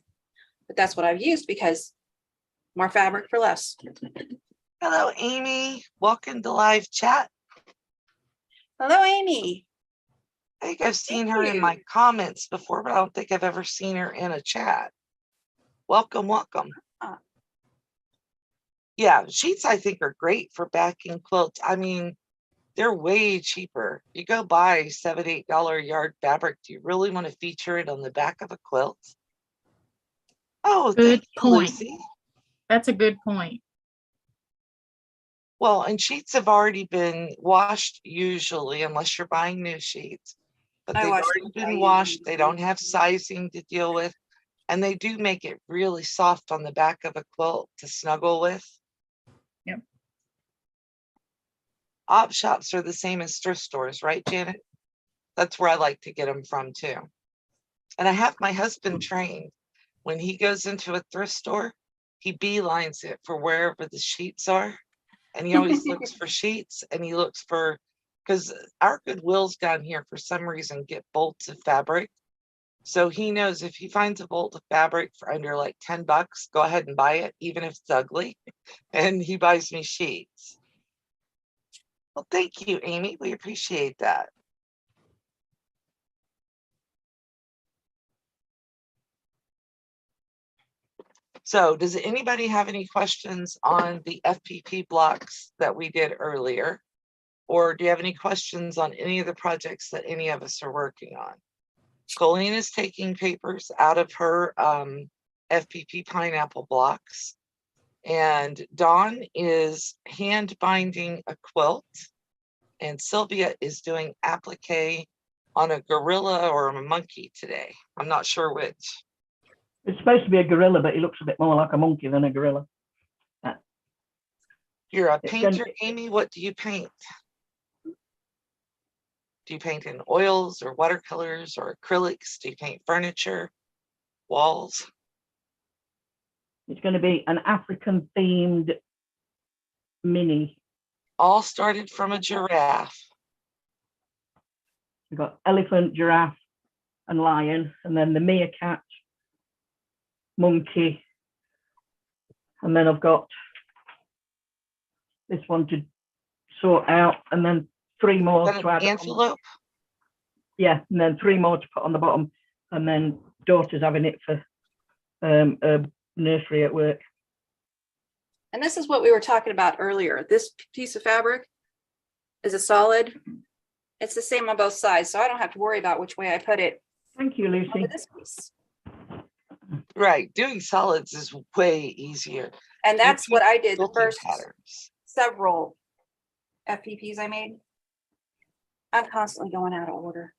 but that's what I've used because more fabric for less. Hello, Amy. Welcome to live chat. Hello, Amy. I think I've seen Thank her in you. my comments before, but I don't think I've ever seen her in a chat. Welcome, welcome. Ah. Yeah, sheets I think are great for backing quilts. I mean, they're way cheaper. You go buy $7, $8 yard fabric. Do you really want to feature it on the back of a quilt? Oh, Good thank you, point. Lucy. That's a good point. Well, and sheets have already been washed usually, unless you're buying new sheets. But I they've washed already them. been washed. They don't have sizing to deal with. And they do make it really soft on the back of a quilt to snuggle with. Yep. Op shops are the same as thrift stores, right, Janet? That's where I like to get them from too. And I have my husband trained. When he goes into a thrift store, he beelines it for wherever the sheets are. And he always looks for sheets, and he looks for, because our Goodwills down here for some reason get bolts of fabric. So he knows if he finds a bolt of fabric for under like $10, go ahead and buy it, even if it's ugly. And he buys me sheets. Well, thank you, Amy. We appreciate that. So does anybody have any questions on the FPP blocks that we did earlier? Or do you have any questions on any of the projects that any of us are working on? Colleen is taking papers out of her FPP pineapple blocks. And Dawn is hand binding a quilt. And Sylvia is doing applique on a gorilla or a monkey today. I'm not sure which. It's supposed to be a gorilla, but he looks a bit more like a monkey than a gorilla. You're a It's painter, Amy. What do you paint? Do you paint in oils or watercolors or acrylics? Do you paint furniture, walls? It's going to be an African themed mini. All started from a giraffe. We've got elephant, giraffe, and lion, and then the meerkat, monkey, and then I've got this one to sort out, and then 3 more Got to an add. antelope. Yeah, and then 3 more to put on the bottom, and then daughter's having it for a nursery at work. And this is what we were talking about earlier. This piece of fabric is a solid. It's the same on both sides, so I don't have to worry about which way I put it. Thank you, Lucy. Onto this piece. Right, doing solids is way easier. And that's what I did the Quilting first patterns. several FPPs I made. I'm constantly going out of order.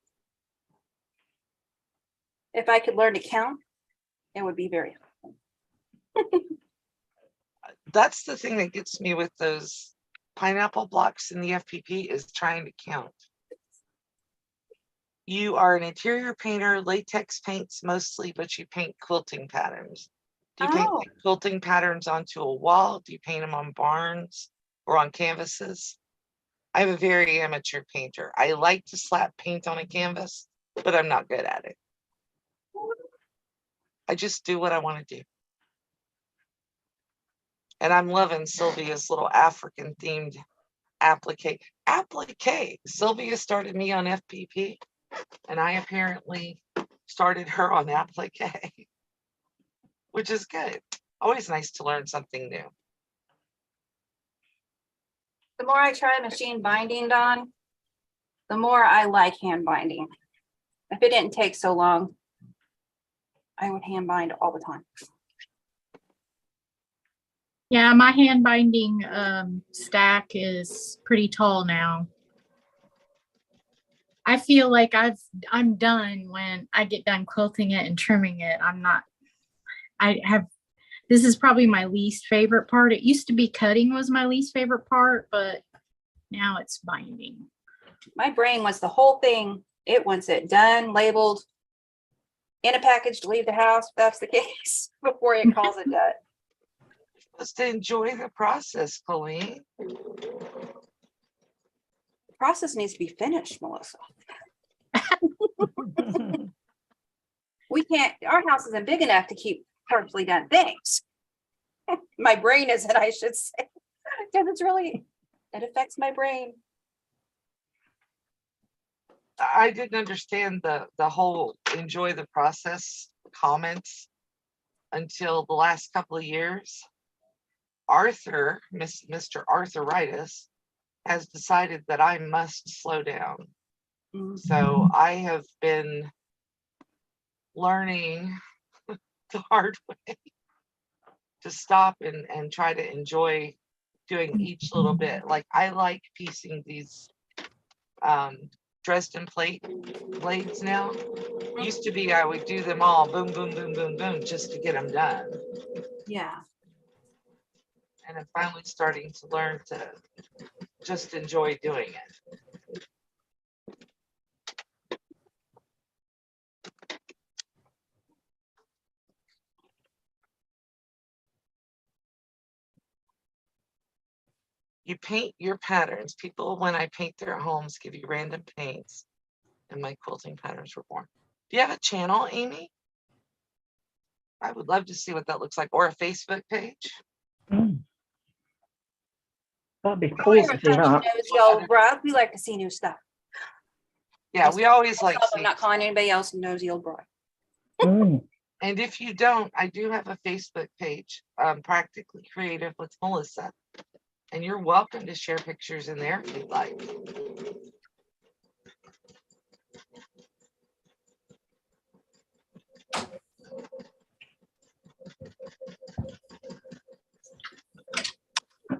If I could learn to count, it would be very helpful. That's the thing that gets me with those pineapple blocks in the FPP is trying to count. You are an interior painter, latex paints mostly, but you paint quilting patterns. Do you paint Oh. like quilting patterns onto a wall? Do you paint them on barns or on canvases? I'm a very amateur painter. I like to slap paint on a canvas, but I'm not good at it. I just do what I want to do. And I'm loving Sylvia's little African themed applique. Applique. Sylvia started me on FPP, and I apparently started her on applique, which is good. Always nice to learn something new. The more I try machine binding, Dawn, the more I like hand binding. If it didn't take so long, I would hand bind all the time. Yeah, my hand binding stack is pretty tall now. I feel like I'm done when I get done quilting it and trimming it. This is probably my least favorite part. It used to be cutting was my least favorite part, but now it's binding. My brain wants the whole thing. It wants it done, labeled. in a package to leave the house, if that's the case, before it calls it done. Just to enjoy the process, Colleen. The process needs to be finished, Melissa. We can't, our house isn't big enough to keep partially done things. My brain isn't, I should say, because it affects my brain. I didn't understand the whole enjoy the process comments until the last couple of years. Arthur, Mr. Arthritis, has decided that I must slow down. So I have been learning the hard way to stop and try to enjoy doing each little bit. Like I like piecing these Dresden blades now. Used to be I would do them all boom, boom, boom, boom, boom, just to get them done. Yeah. And I'm finally starting to learn to just enjoy doing it. You paint your patterns. People, when I paint their homes, give you random paints, and my quilting patterns were born. Do you have a channel, Amy? I would love to see what that looks like, or a Facebook page. That'd be Oh, cool you're to a see that. nosy old bro. We like to see new stuff. Yeah, we always like I'm not calling anybody else a nosy old bro. Mm. And if you don't, I do have a Facebook page, Practically Creative with Melissa. And you're welcome to share pictures in there if you'd like.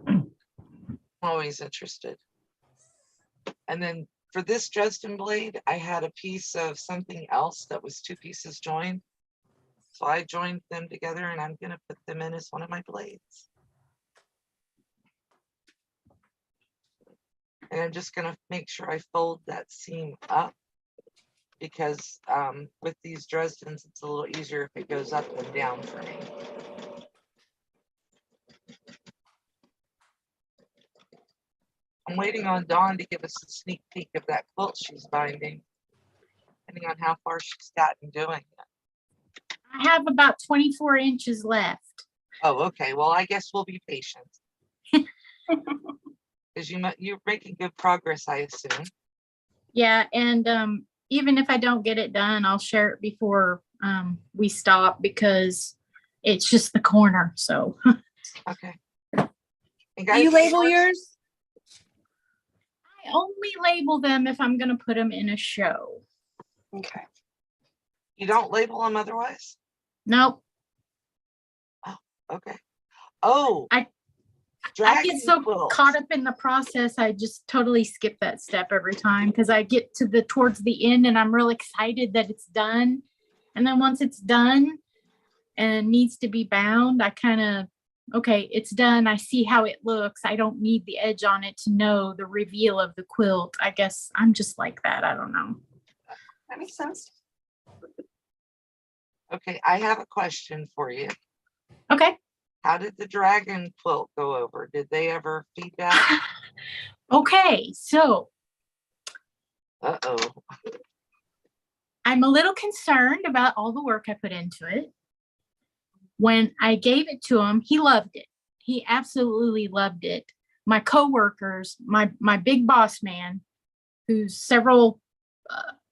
I'm always interested. And then for this Dresden blade, I had a piece of something else that was 2 pieces joined. So I joined them together and I'm gonna put them in as one of my blades. And I'm just gonna make sure I fold that seam up because with these Dresdens, it's a little easier if it goes up and down for me. I'm waiting on Dawn to give us a sneak peek of that quilt she's binding, depending on how far she's gotten doing it. I have about 24 inches left. Oh, okay. Well, I guess we'll be patient. Because you're making good progress, I assume. Yeah, and even if I don't get it done, I'll share it before we stop because it's just the corner. So Okay. And Do you guys, label yours? I only label them if I'm going to put them in a show. Okay. you don't label them otherwise? Nope. Okay. Oh, I dragon get so quilt. caught up in the process, I just totally skip that step every time because I get to towards the end and I'm real excited that it's done. And then once it's done and needs to be bound, I kind of, okay, it's done. I see how it looks. I don't need the edge on it to know the reveal of the quilt. I guess I'm just like that. I don't know. That makes sense. Okay, I have a question for you. Okay. How did the dragon quilt go over? Did they ever feedback? Okay. So Uh-oh. I'm a little concerned about all the work I put into it. When I gave it to him, he loved it. He absolutely loved it. My coworkers, my big boss man, who's several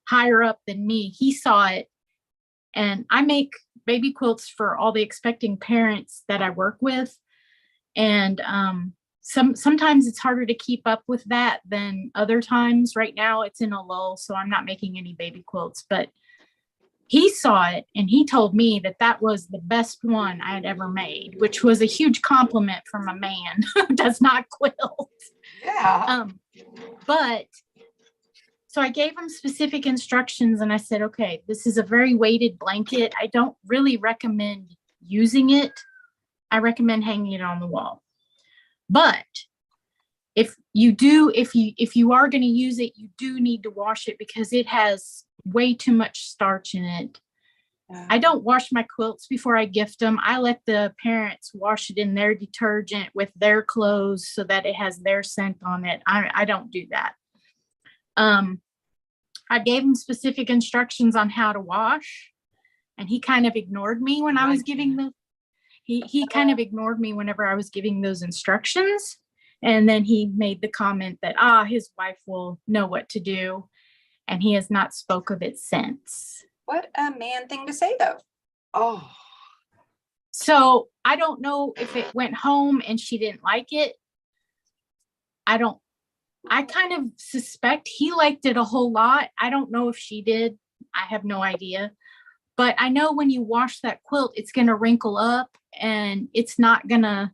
higher up than me, he saw it. And I make baby quilts for all the expecting parents that I work with. And sometimes it's harder to keep up with that than other times. Right now it's in a lull, so I'm not making any baby quilts, but he saw it and he told me that that was the best one I had ever made, which was a huge compliment from a man who does not quilt. Yeah. But so I gave him specific instructions and I said, okay, this is a very weighted blanket. I don't really recommend using it. I recommend hanging it on the wall. But if you are going to use it, you do need to wash it because it has way too much starch in it. I don't wash my quilts before I gift them. I let the parents wash it in their detergent with their clothes so that it has their scent on it. I don't do that. I gave him specific instructions on how to wash, and he kind of ignored me when I was giving the, he kind of ignored me whenever I was giving those instructions. And then he made the comment that, his wife will know what to do. And he has not spoke of it since. What a man thing to say, though. Oh, So I don't know if it went home and she didn't like it. I kind of suspect he liked it a whole lot. I don't know if she did. I have no idea. But I know when you wash that quilt, it's going to wrinkle up and it's not going to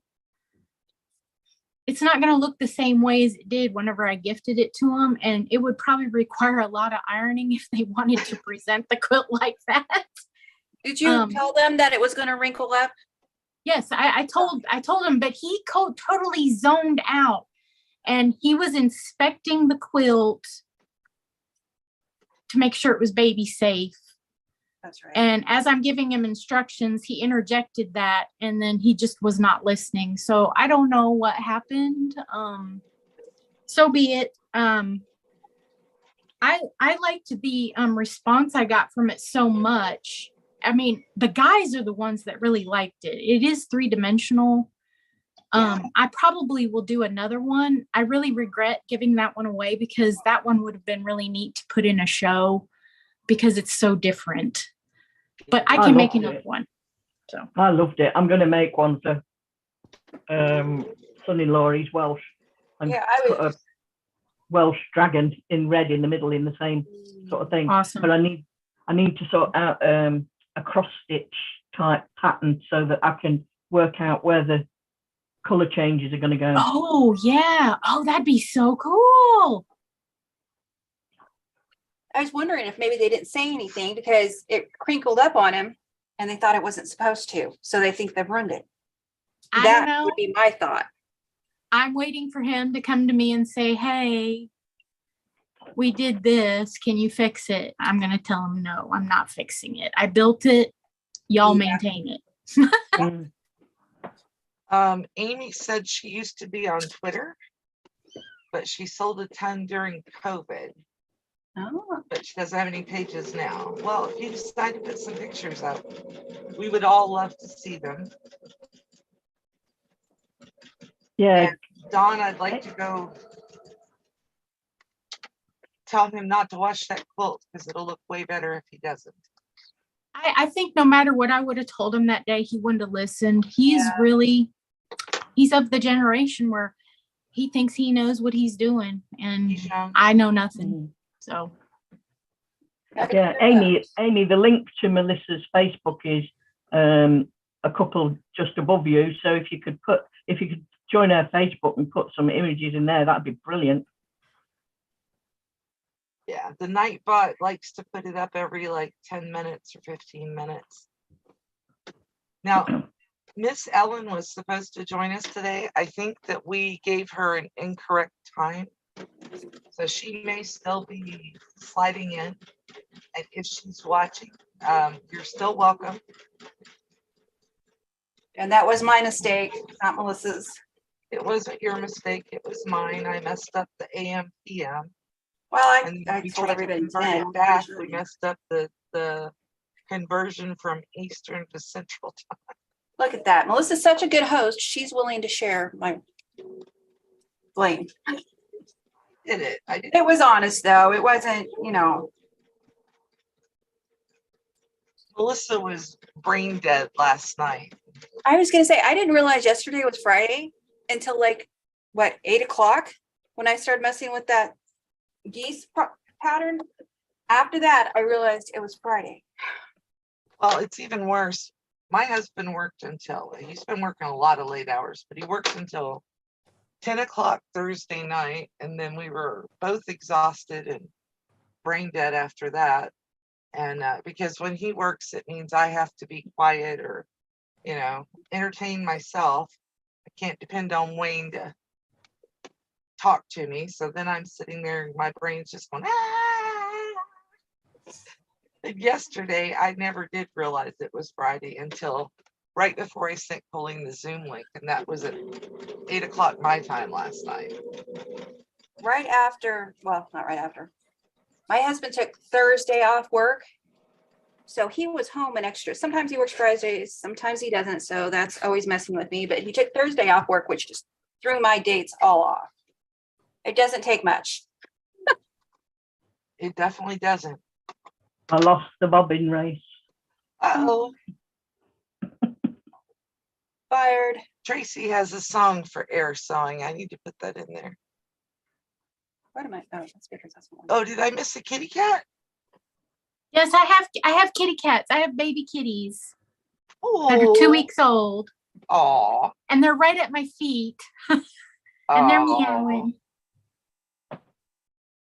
look the same way as it did whenever I gifted it to him. And it would probably require a lot of ironing if they wanted to present the quilt like that. Did you tell them that it was going to wrinkle up? Yes, I told him, but he totally zoned out. And he was inspecting the quilt to make sure it was baby safe. That's right. And as I'm giving him instructions, he interjected that, and then he just was not listening. So I don't know what happened. So be it. I liked the response I got from it so much. I mean, the guys are the ones that really liked it. It is 3-dimensional. I probably will do another one. I really regret giving that one away because that one would have been really neat to put in a show because it's so different. But I can make another one. So I loved it. I'm going to make one for son-in-law. He's Welsh. And put a Welsh dragon in red in the middle in the same sort of thing. awesome. But I need to sort out a cross stitch type pattern so that I can work out where the color changes are going to go. Oh, yeah. Oh, that'd be so cool. I was wondering if maybe they didn't say anything because it crinkled up on him and they thought it wasn't supposed to. So they think they've ruined it. I That don't know. would be my thought. I'm waiting for him to come to me and say, hey, we did this. Can you fix it? I'm going to tell him, no, I'm not fixing it. I built it. Y'all maintain it. Amy said she used to be on Twitter, but she sold a ton during COVID. Oh. But she doesn't have any pages now. Well, if you decide to put some pictures up, we would all love to see them. Yeah. And Don, I'd like to go tell him not to wash that quilt because it'll look way better if he doesn't. I think no matter what I would have told him that day, he wouldn't have listened. He's of the generation where he thinks he knows what he's doing. And He's young. I know nothing. So. Yeah, Amy, the link to Melissa's Facebook is a couple just above you. So if you could join her Facebook and put some images in there, that'd be brilliant. Yeah, the Nightbot likes to put it up every like 10 minutes or 15 minutes. Now, Miss Ellen was supposed to join us today. I think that we gave her an incorrect time. So she may still be sliding in. And if she's watching, you're still welcome. And that was my mistake, not Melissa's. It wasn't your mistake. It was mine. I messed up the AM PM. Well, And I we told tried to everybody convert 10. it back. We messed up the conversion from Eastern to Central time. Look at that. Melissa's such a good host. She's willing to share my blame. Did it? I did. It was honest, though. It wasn't, Melissa was brain dead last night. I was going to say, I didn't realize yesterday was Friday until 8 o'clock when I started messing with that geese pattern. After that, I realized it was Friday. Well, it's even worse. My husband worked he's been working a lot of late hours, but he worked until 10 o'clock Thursday night. And then we were both exhausted and brain dead after that. And because when he works, it means I have to be quiet or, entertain myself. I can't depend on Wayne to talk to me. So then I'm sitting there and my brain's just going, ah. And yesterday, I never did realize it was Friday until right before I sent Colleen the Zoom link, and that was at 8 o'clock my time last night. Right after, well, not right after. My husband took Thursday off work. So he was home an extra. Sometimes he works Fridays, sometimes he doesn't. So that's always messing with me. But he took Thursday off work, which just threw my dates all off. It doesn't take much. It definitely doesn't. I lost the bobbin race. Uh-oh. Fired. Tracy has a song for air sawing. I need to put that in there. What am I? Oh, that's because that's one. Oh, did I miss a kitty cat? Yes, I have kitty cats. I have baby kitties that are Oh. 2 weeks old, Aw. and they're right at my feet, and they're Aw. meowing.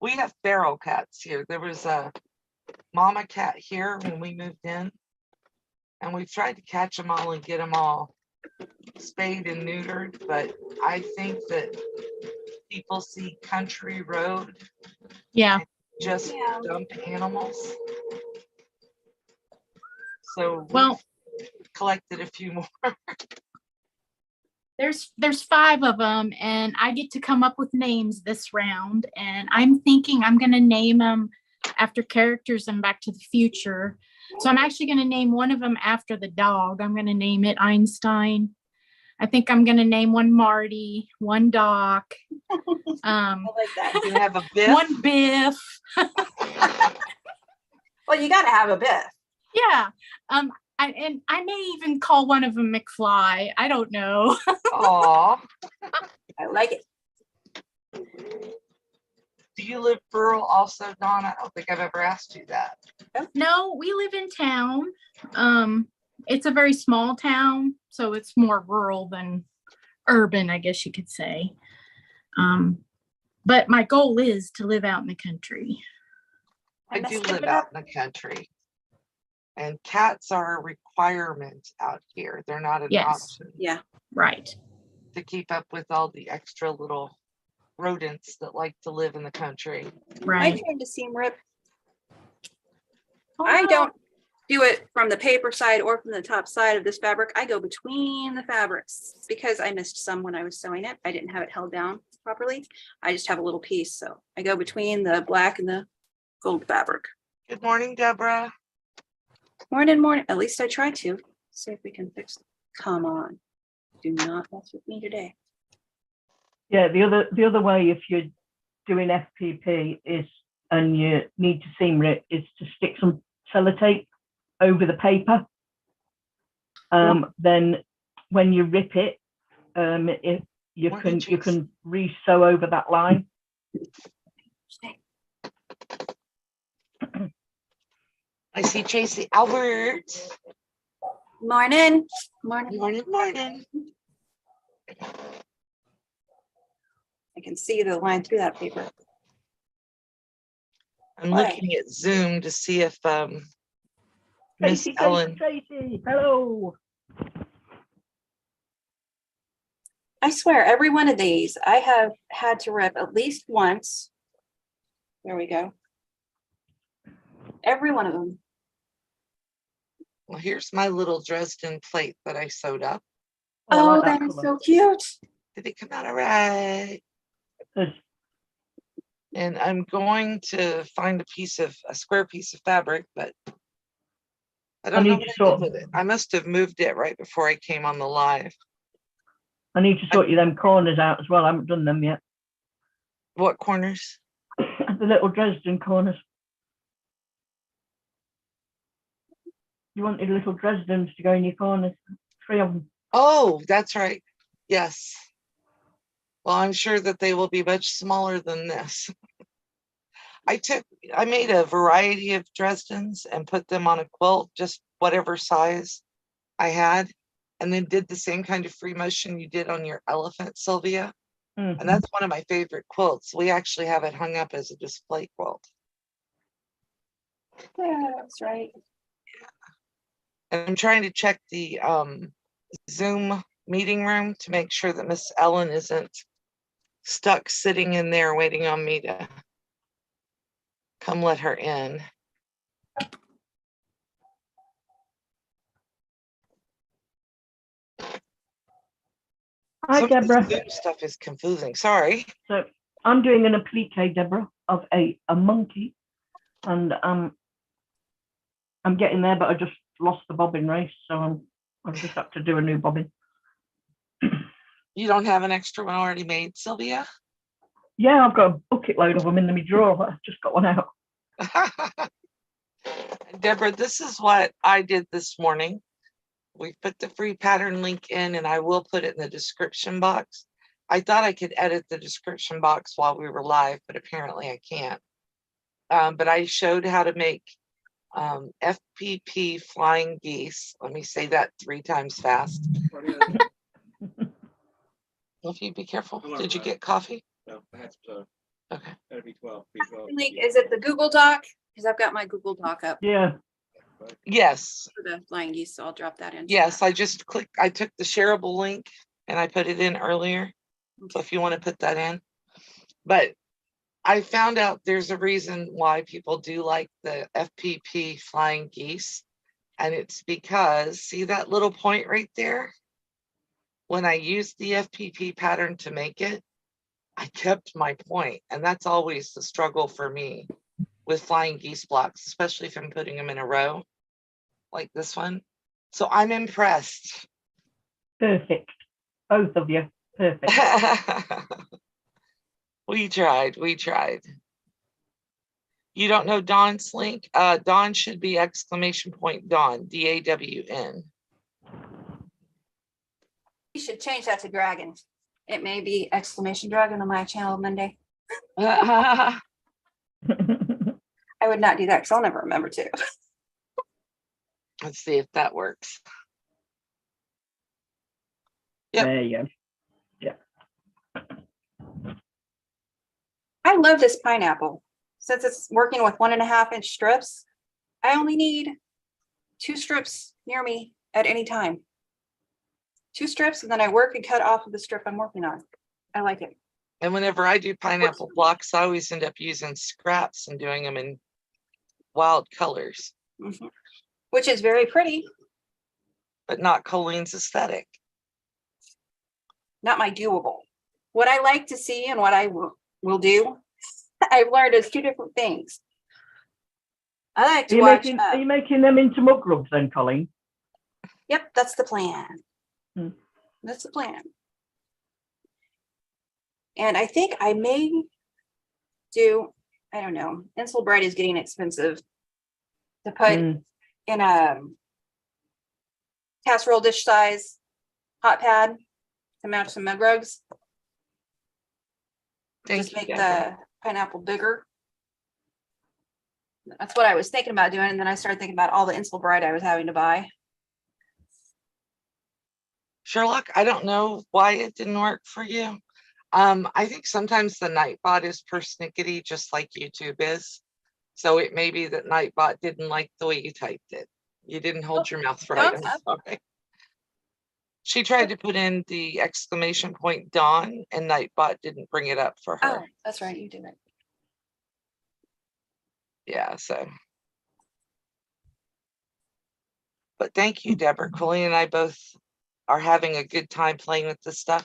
We have feral cats here. There was a mama cat here when we moved in, and we've tried to catch them all and get them all spayed and neutered, but I think that people see country road, Yeah. just Yeah. dump animals. So Well, we've collected a few more. there's 5 of them, and I get to come up with names this round, and I'm thinking I'm gonna name them after characters in Back to the Future. So I'm actually gonna name one of them after the dog. I'm gonna name it Einstein. I think I'm gonna name one Marty, one Doc, I like that. You can have a Biff. one Biff. Well, you got to have a Biff. Yeah. I may even call one of them McFly. I don't know. Aw. I like it. Do you live rural also, Dawn? I don't think I've ever asked you that. No, we live in town. It's a very small town, so it's more rural than urban, I guess you could say. But my goal is to live out in the country. I do messed live it out up. in the country. And cats are a requirement out here. They're not an Yes. option Yeah. Right. to keep up with all the extra little rodents that like to live in the country. I Right. tend to seam rip. Oh, I no. don't do it from the paper side or from the top side of this fabric. I go between the fabrics because I missed some when I was sewing it. I didn't have it held down properly. I just have a little piece. So I go between the black and the gold fabric. Good morning, Deborah. Morning. At least I try to. See if we can fix it. Come on. Do not mess with me today. Yeah, the other way if you're doing FPP is, and you need to seam rip, is to stick some sellotape over the paper. Then when you rip it, if you can re-sew over that line. I see Tracy Albert. Morning. Morning. I can see the line through that paper. I'm Why? looking at Zoom to see if Miss Ellen. Tracy, hello. I swear, every one of these I have had to rip at least once. There we go. Every one of them. Well, here's my little Dresden plate that I sewed up. I Oh, like that is colour. so cute. Did it come out all right? Good. And I'm going to find a square piece of fabric, but I don't know need what to I sort- did with it. I must have moved it right before I came on the live. I need to sort you them corners out as well. I haven't done them yet. What corners? The little Dresden corners. You wanted little Dresdens to go in your corners. 3 of them. Oh, that's right. Yes. Well, I'm sure that they will be much smaller than this. I made a variety of Dresdens and put them on a quilt, just whatever size I had, and then did the same kind of free motion you did on your elephant, Sylvia. Mhm. And that's one of my favorite quilts. We actually have it hung up as a display quilt. Yeah, that's right. And I'm trying to check the Zoom meeting room to make sure that Miss Ellen isn't stuck sitting in there waiting on me to come let her in. Hi, Some of Deborah. the Zoom stuff is confusing. Sorry. So I'm doing an applique, Deborah, of a monkey, and I'm getting there, but I just lost the bobbin race, so I've just had to do a new bobbin. You don't have an extra one already made, Sylvia? Yeah, I've got a bucket load of them in my drawer. I've just got one out. Deborah, this is what I did this morning. We put the free pattern link in, and I will put it in the description box. I thought I could edit the description box while we were live, but apparently I can't. But I showed how to make FPP flying geese. Let me say that 3 times fast. If you be careful. Did you get coffee? No, that's Okay. gotta be 12. Link, is it the Google Doc? Because I've got my Google Doc up Yeah. Yes. for the flying geese, so I'll drop that in. Yes, I just clicked, I took the shareable link and I put it in earlier. So if you want to put that in. But I found out there's a reason why people do like the FPP flying geese. And it's because, see that little point right there? When I used the FPP pattern to make it, I kept my point. And that's always the struggle for me with flying geese blocks, especially if I'm putting them in a row like this one. So I'm impressed. Perfect. Both of you. Perfect. We tried. You don't know Dawn's link? Dawn should be exclamation point Dawn, DAWN. You should change that to dragon. It may be exclamation dragon on my channel Monday. Let's I would not do that because I'll never remember to. see if that works. Yep. There you go. I love this pineapple. Since it's working with 1.5-inch strips, I only need 2 strips near me at any time. 2 strips, and then I work and cut off of the strip I'm working on. I like it. And whenever I do pineapple blocks, I always end up using scraps and doing them in wild colors, Which is very pretty. but not Colleen's aesthetic. Not my doable. What I like to see and what I will do, I've learned is 2 different things. I like to watch. Are you making them into mug rugs then, Colleen? Yep, that's the plan. Hmm. That's the plan. And I think I may do, I don't know, Insel Bright is getting expensive to put in a casserole dish size hot pad to match some mug rugs. Just make the pineapple bigger. That's what I was thinking about doing. And then I started thinking about all the Insel Bright I was having to buy. Sherlock, I don't know why it didn't work for you. I think sometimes the Nightbot is persnickety, just like YouTube is. So it may be that Nightbot didn't like the way you typed it. You didn't hold your mouth right. I'm sorry. She tried to put in the exclamation point Dawn, and Nightbot didn't bring it up for her. Oh, that's right. You did it. Yeah, so. But thank you, Deborah. Colleen and I both are having a good time playing with this stuff.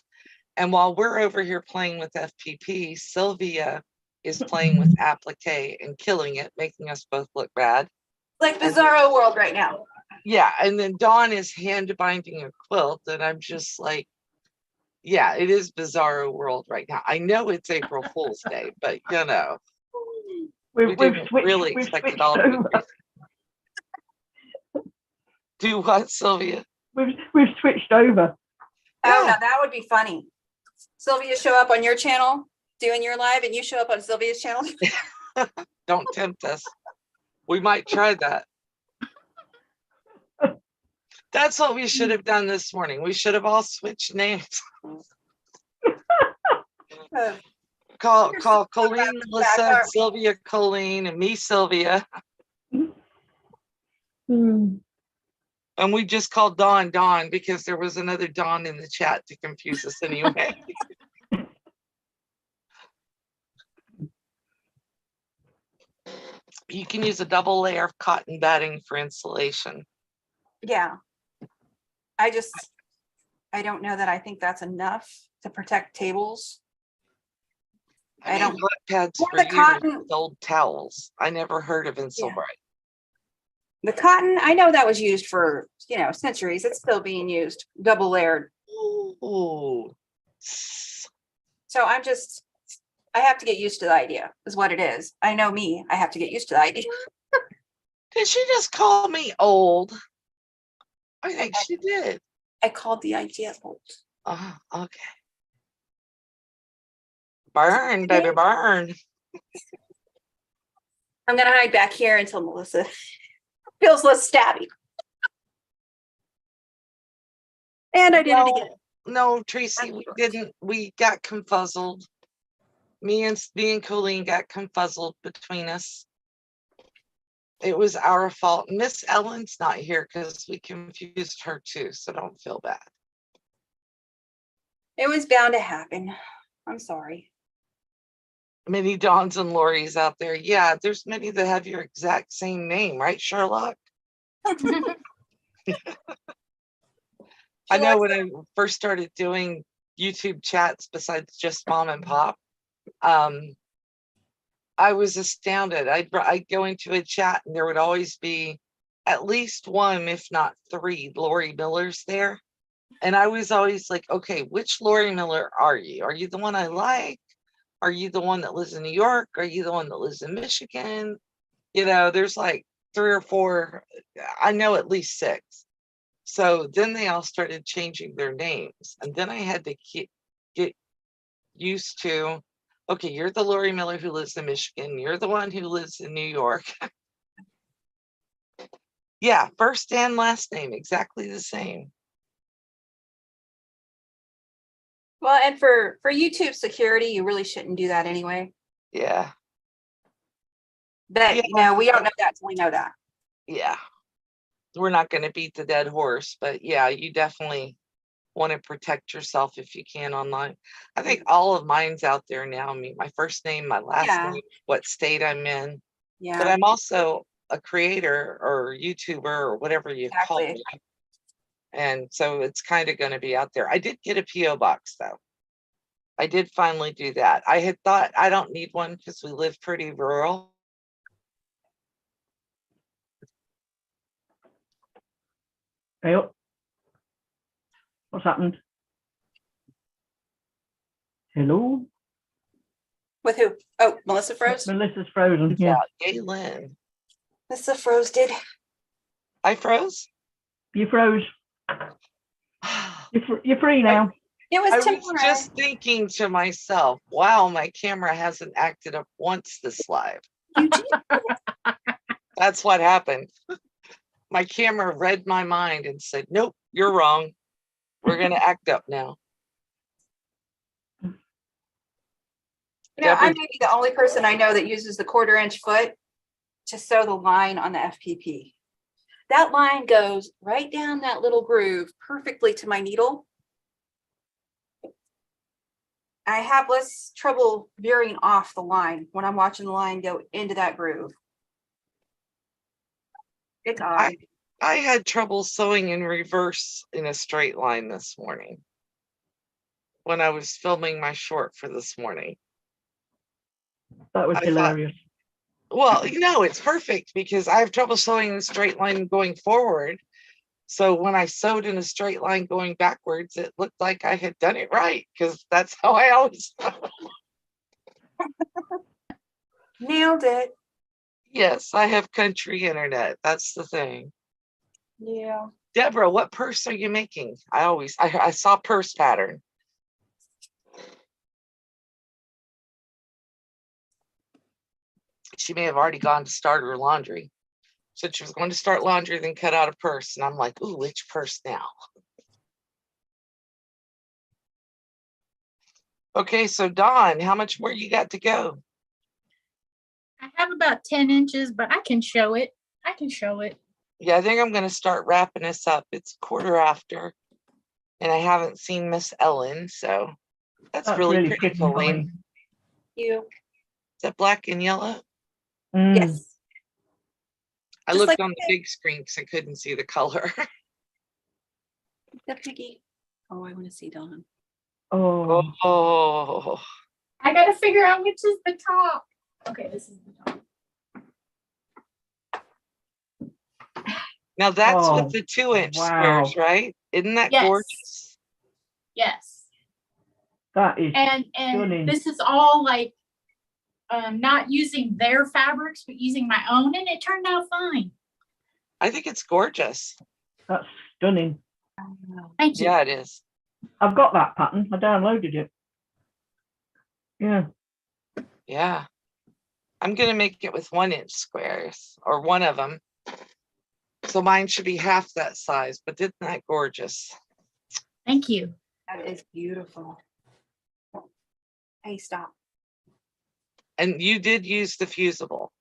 And while we're over here playing with FPP, Sylvia is playing with applique and killing it, making us both look bad. Like Bizarro World right now. Yeah, and then Dawn is hand binding a quilt, and I'm just like, yeah, it is Bizarro World right now. I know it's April Fool's Day, but you know, we didn't really expect it all to be crazy. Do what, Sylvia? We've switched over. Oh, Yeah. now that would be funny. Sylvia show up on your channel doing your live, and you show up on Sylvia's channel. Don't tempt us. We might try that. That's what we should have done this morning. We should have all switched names. Call Colleen, Melissa, Sylvia, Colleen, and me, Sylvia. And we just called Dawn Dawn because there was another Dawn in the chat to confuse us anyway. You can use a double layer of cotton batting for insulation. Yeah. I don't know that I think that's enough to protect tables. I I don't- mean, black pads Or for the years cotton. sold towels. I never heard of Insulbright. The cotton, I know that was used for, centuries. It's still being used, double layered. Ooh. So I have to get used to the idea, is what it is. I know me, I have to get used to the idea. Did she just call me old? I think she did. I called the idea old. Okay. Burn, baby, burn. I'm gonna hide back here until Melissa feels less stabby. And I did it again. No, Tracy, we didn't. We got confuzzled. Me and Colleen got confuzzled between us. It was our fault. Miss Ellen's not here because we confused her too, so don't feel bad. It was bound to happen. I'm sorry. Many Dawns and Lori's out there. Yeah, there's many that have your exact same name, right, Sherlock? I know when I first started doing YouTube chats besides just mom and pop, I was astounded. I'd go into a chat and there would always be at least one, if not three, Lori Millers there. And I was always like, okay, which Lori Miller are you? Are you the one I like? Are you the one that lives in New York? Are you the one that lives in Michigan? There's like 3 or 4, I know at least 6. So then they all started changing their names. And then I had to get used to, okay, you're the Lori Miller who lives in Michigan. You're the one who lives in New York. Yeah, first and last name, exactly the same. Well, and for YouTube security, you really shouldn't do that anyway. Yeah. But Yeah. we don't know that until we know that. Yeah. We're not going to beat the dead horse, but yeah, you definitely want to protect yourself if you can online. I think all of mine's out there now. I mean, my first name, my last name, what state I'm in. Yeah. But I'm also a creator or YouTuber or whatever you call me. And so it's kind of going to be out there. I did get a PO box though. I did finally do that. I had thought I don't need one because we live pretty rural. Hey, what's happened? Hello? With who? Oh, Melissa froze? Melissa's frozen. Yeah. Galen. Melissa froze did. I froze? You froze. You're free now. It was I was temporary. just thinking to myself, wow, my camera hasn't acted up once this live. You did. That's what happened. My camera read my mind and said, nope, you're wrong. We're going to act up now. I may be the only person I know that uses the 1/4-inch foot to sew the line on the FPP. That line goes right down that little groove perfectly to my needle. I have less trouble veering off the line when I'm watching the line go into that groove. It's odd. I had trouble sewing in reverse in a straight line this morning when I was filming my short for this morning. That was hilarious. Well, it's perfect because I have trouble sewing in a straight line going forward. So when I sewed in a straight line going backwards, it looked like I had done it right because that's how I always sew. Nailed it. Yes, I have country internet. That's the thing. Yeah. Deborah, what purse are you making? I saw purse pattern. She may have already gone to start her laundry. Said she was going to start laundry, then cut out a purse. And I'm like, ooh, which purse now? Okay, so Dawn, how much more you got to go? I have about 10 inches, but I can show it. Yeah, I think I'm going to start wrapping this up. It's 1/4 after, and I haven't seen Miss Ellen, so that's really pretty, Colleen. You. Is that black and yellow? Yes. I Just looked on the big screen because I couldn't see the color. The piggy. Oh, I want to see Dawn. Oh, Oh, I gotta figure out which is the top. Okay, this is the top. now that's Oh, with the 2-inch wow. squares, right? Isn't that Yes. gorgeous? Yes. that is And stunning. this is all like not using their fabrics, but using my own, and it turned out fine. I think it's gorgeous. That's stunning. Thank you. Yeah, it is. I've got that pattern. I downloaded it. Yeah. Yeah. I'm going to make it with 1-inch squares, or one of them. So mine should be half that size, but isn't that gorgeous? Thank you. That is beautiful. Hey, stop. And you did use the fusible.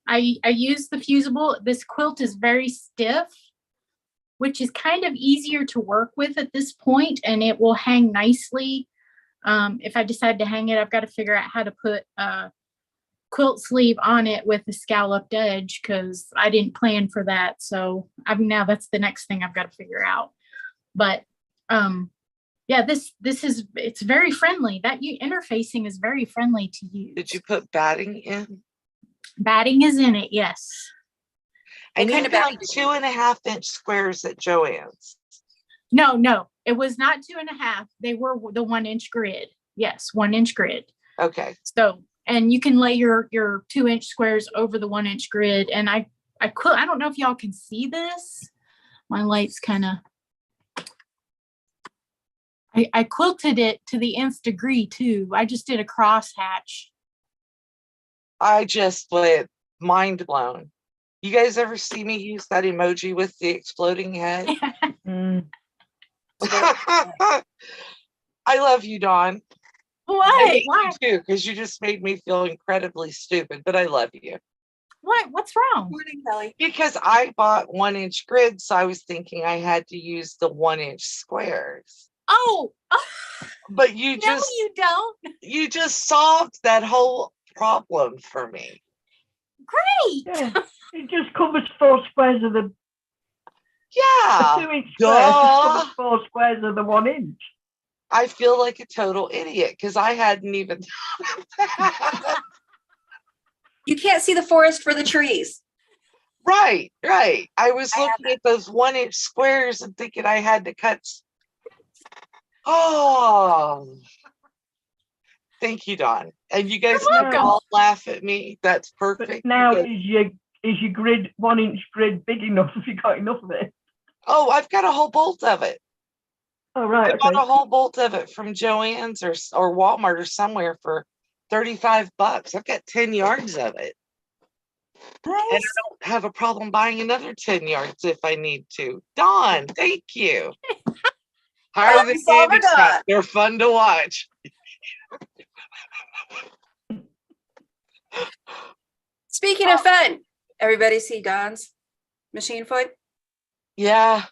I use the fusible. This quilt is very stiff, which is kind of easier to work with at this point, and it will hang nicely. If I decide to hang it, I've got to figure out how to put a quilt sleeve on it with a scalloped edge, because I didn't plan for that. So now that's the next thing I've got to figure out. But yeah, it's very friendly. That interfacing is very friendly to use. Did you put batting in? Batting is in it, yes. And kind you of batting found did you 2.5-inch squares at Joann's. No, it was not 2.5. They were the 1-inch grid. Yes, 1-inch grid. Okay. So, and you can lay your 2-inch squares over the 1-inch grid. And I don't know if y'all can see this. My light's kind of. I quilted it to the nth degree too. I just did a crosshatch. I just went mind blown. You guys ever see me use that emoji with the exploding head? Mm. I love you, Dawn. I What? hate Why? you too, because you just made me feel incredibly stupid, but I love you. What? What's wrong? Morning, Kelly. Because I bought 1-inch grids, so I was thinking I had to use the 1-inch squares. Oh, But you no, just you don't. you just solved that whole problem for me. Great. Yeah. It just covers 4 squares of the Yeah. 2-inch square. Just Duh. covers 4 squares of the 1-inch. I feel like a total idiot because I hadn't even thought of that. You can't see the forest for the trees. Right. I was I have looking at those 1-inch squares and thinking I had to cut. Oh, thank you, Dawn. And you guys You're can welcome. all laugh at me. That's But perfect. now because- is your grid 1-inch grid big enough if you got enough of it? oh, I've got a whole bolt of it. Oh right, I bought okay. a whole bolt of it from Joann's or Walmart or somewhere for $35. I've got 10 yards of it. And I Nice. don't have a problem buying another 10 yards if I need to. Dawn, thank you. Higher than Solver candy Dawn. cut. They're fun to watch. Speaking of fun, everybody see Dawn's machine foot? Yeah,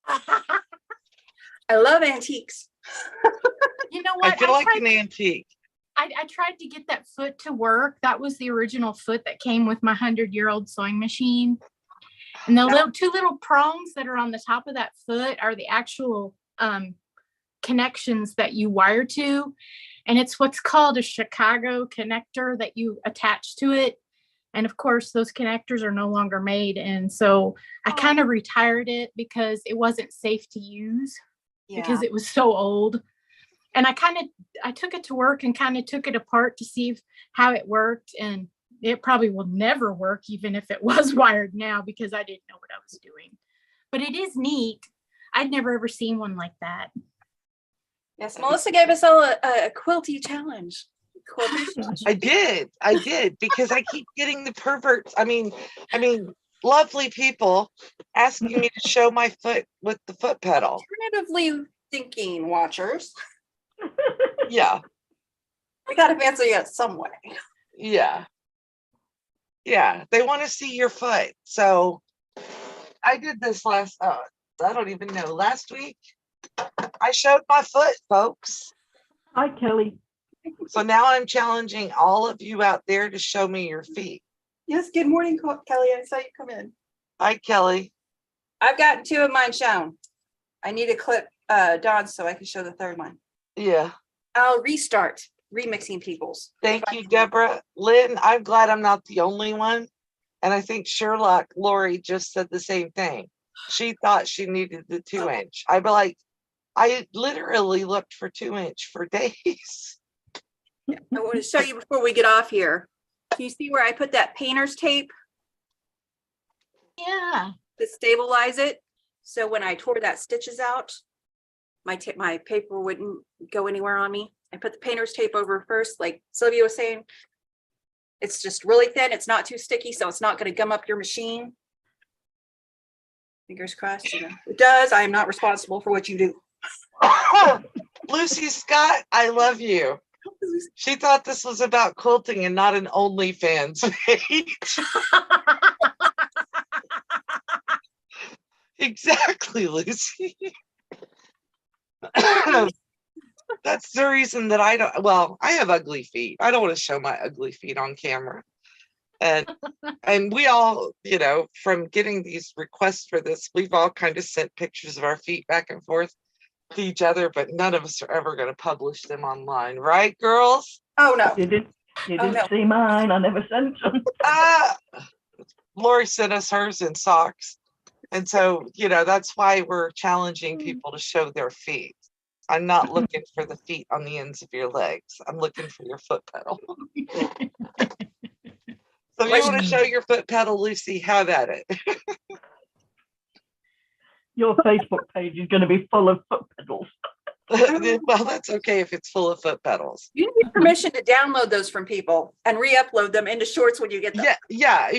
I love antiques. You know I what? feel like an antique. I tried to get that foot to work. That was the original foot that came with my 100-year-old sewing machine. And the two little prongs that are on the top of that foot are the actual connections that you wire to. And it's what's called a Chicago connector that you attach to it. And of course, those connectors are no longer made. And so I kind of retired it because it wasn't safe to use because it was so old. And I took it to work and kind of took it apart to see how it worked. And it probably will never work, even if it was wired now, because I didn't know what I was doing. But it is neat. I'd never ever seen one like that. Yes, Melissa gave us all a quilty challenge. I did because I keep getting the perverts. I mean, lovely people asking me to show my foot with the foot pedal. Alternatively thinking watchers, Yeah, we got to answer you some way. yeah. They want to see your foot. So I did this I don't even know, last week. I showed my foot, folks. Hi, Kelly. So now I'm challenging all of you out there to show me your feet. Yes, good morning, Kelly. I saw you come in. Hi, Kelly. I've gotten 2 of mine shown. I need to clip Dawn so I can show the third one. Yeah. I'll restart remixing people's. Thank you, Deborah. Lynn, I'm glad I'm not the only one. And I think Sherlock Lori just said the same thing. She thought she needed the 2-inch. I'd be like, I literally looked for 2-inch for days. I want to show you before we get off here. Can you see where I put that painter's tape Yeah. to stabilize it? So when I tore that stitches out, my paper wouldn't go anywhere on me. I put the painter's tape over first, like Sylvia was saying. It's just really thin. It's not too sticky, so it's not going to gum up your machine. Fingers crossed. You know. It does. I am not responsible for what you do. Lucy Scott, I love you. She thought this was about quilting and not an OnlyFans page. Exactly, Lucy. That's the reason that I don't, well, I have ugly feet. I don't want to show my ugly feet on camera. And we all, you know, from getting these requests for this, we've all kind of sent pictures of our feet back and forth to each other, but none of us are ever going to publish them online, right, girls? Oh no. You didn't no. see mine. I never sent them. Lori sent us hers in socks. And so, you know, that's why we're challenging people to show their feet. I'm not looking for the feet on the ends of your legs. I'm looking for your foot pedal. So if you want to show your foot pedal, Lucy, have at it. Your Facebook page is going to be full of foot pedals. Well, that's okay if it's full of foot pedals. You need permission to download those from people and re-upload them into shorts when you get them. Yeah.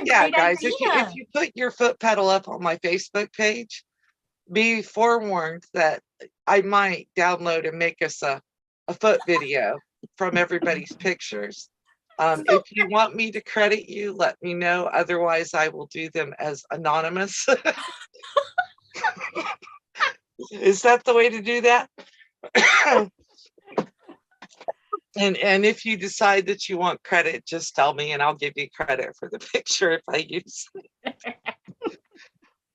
Yeah, guys, idea. if you put your foot pedal up on my Facebook page, be forewarned that I might download and make us a foot video from everybody's pictures. If you want me to credit you, let me know. Otherwise, I will do them as anonymous. Is that the way to do that? And if you decide that you want credit, just tell me and I'll give you credit for the picture if I use it.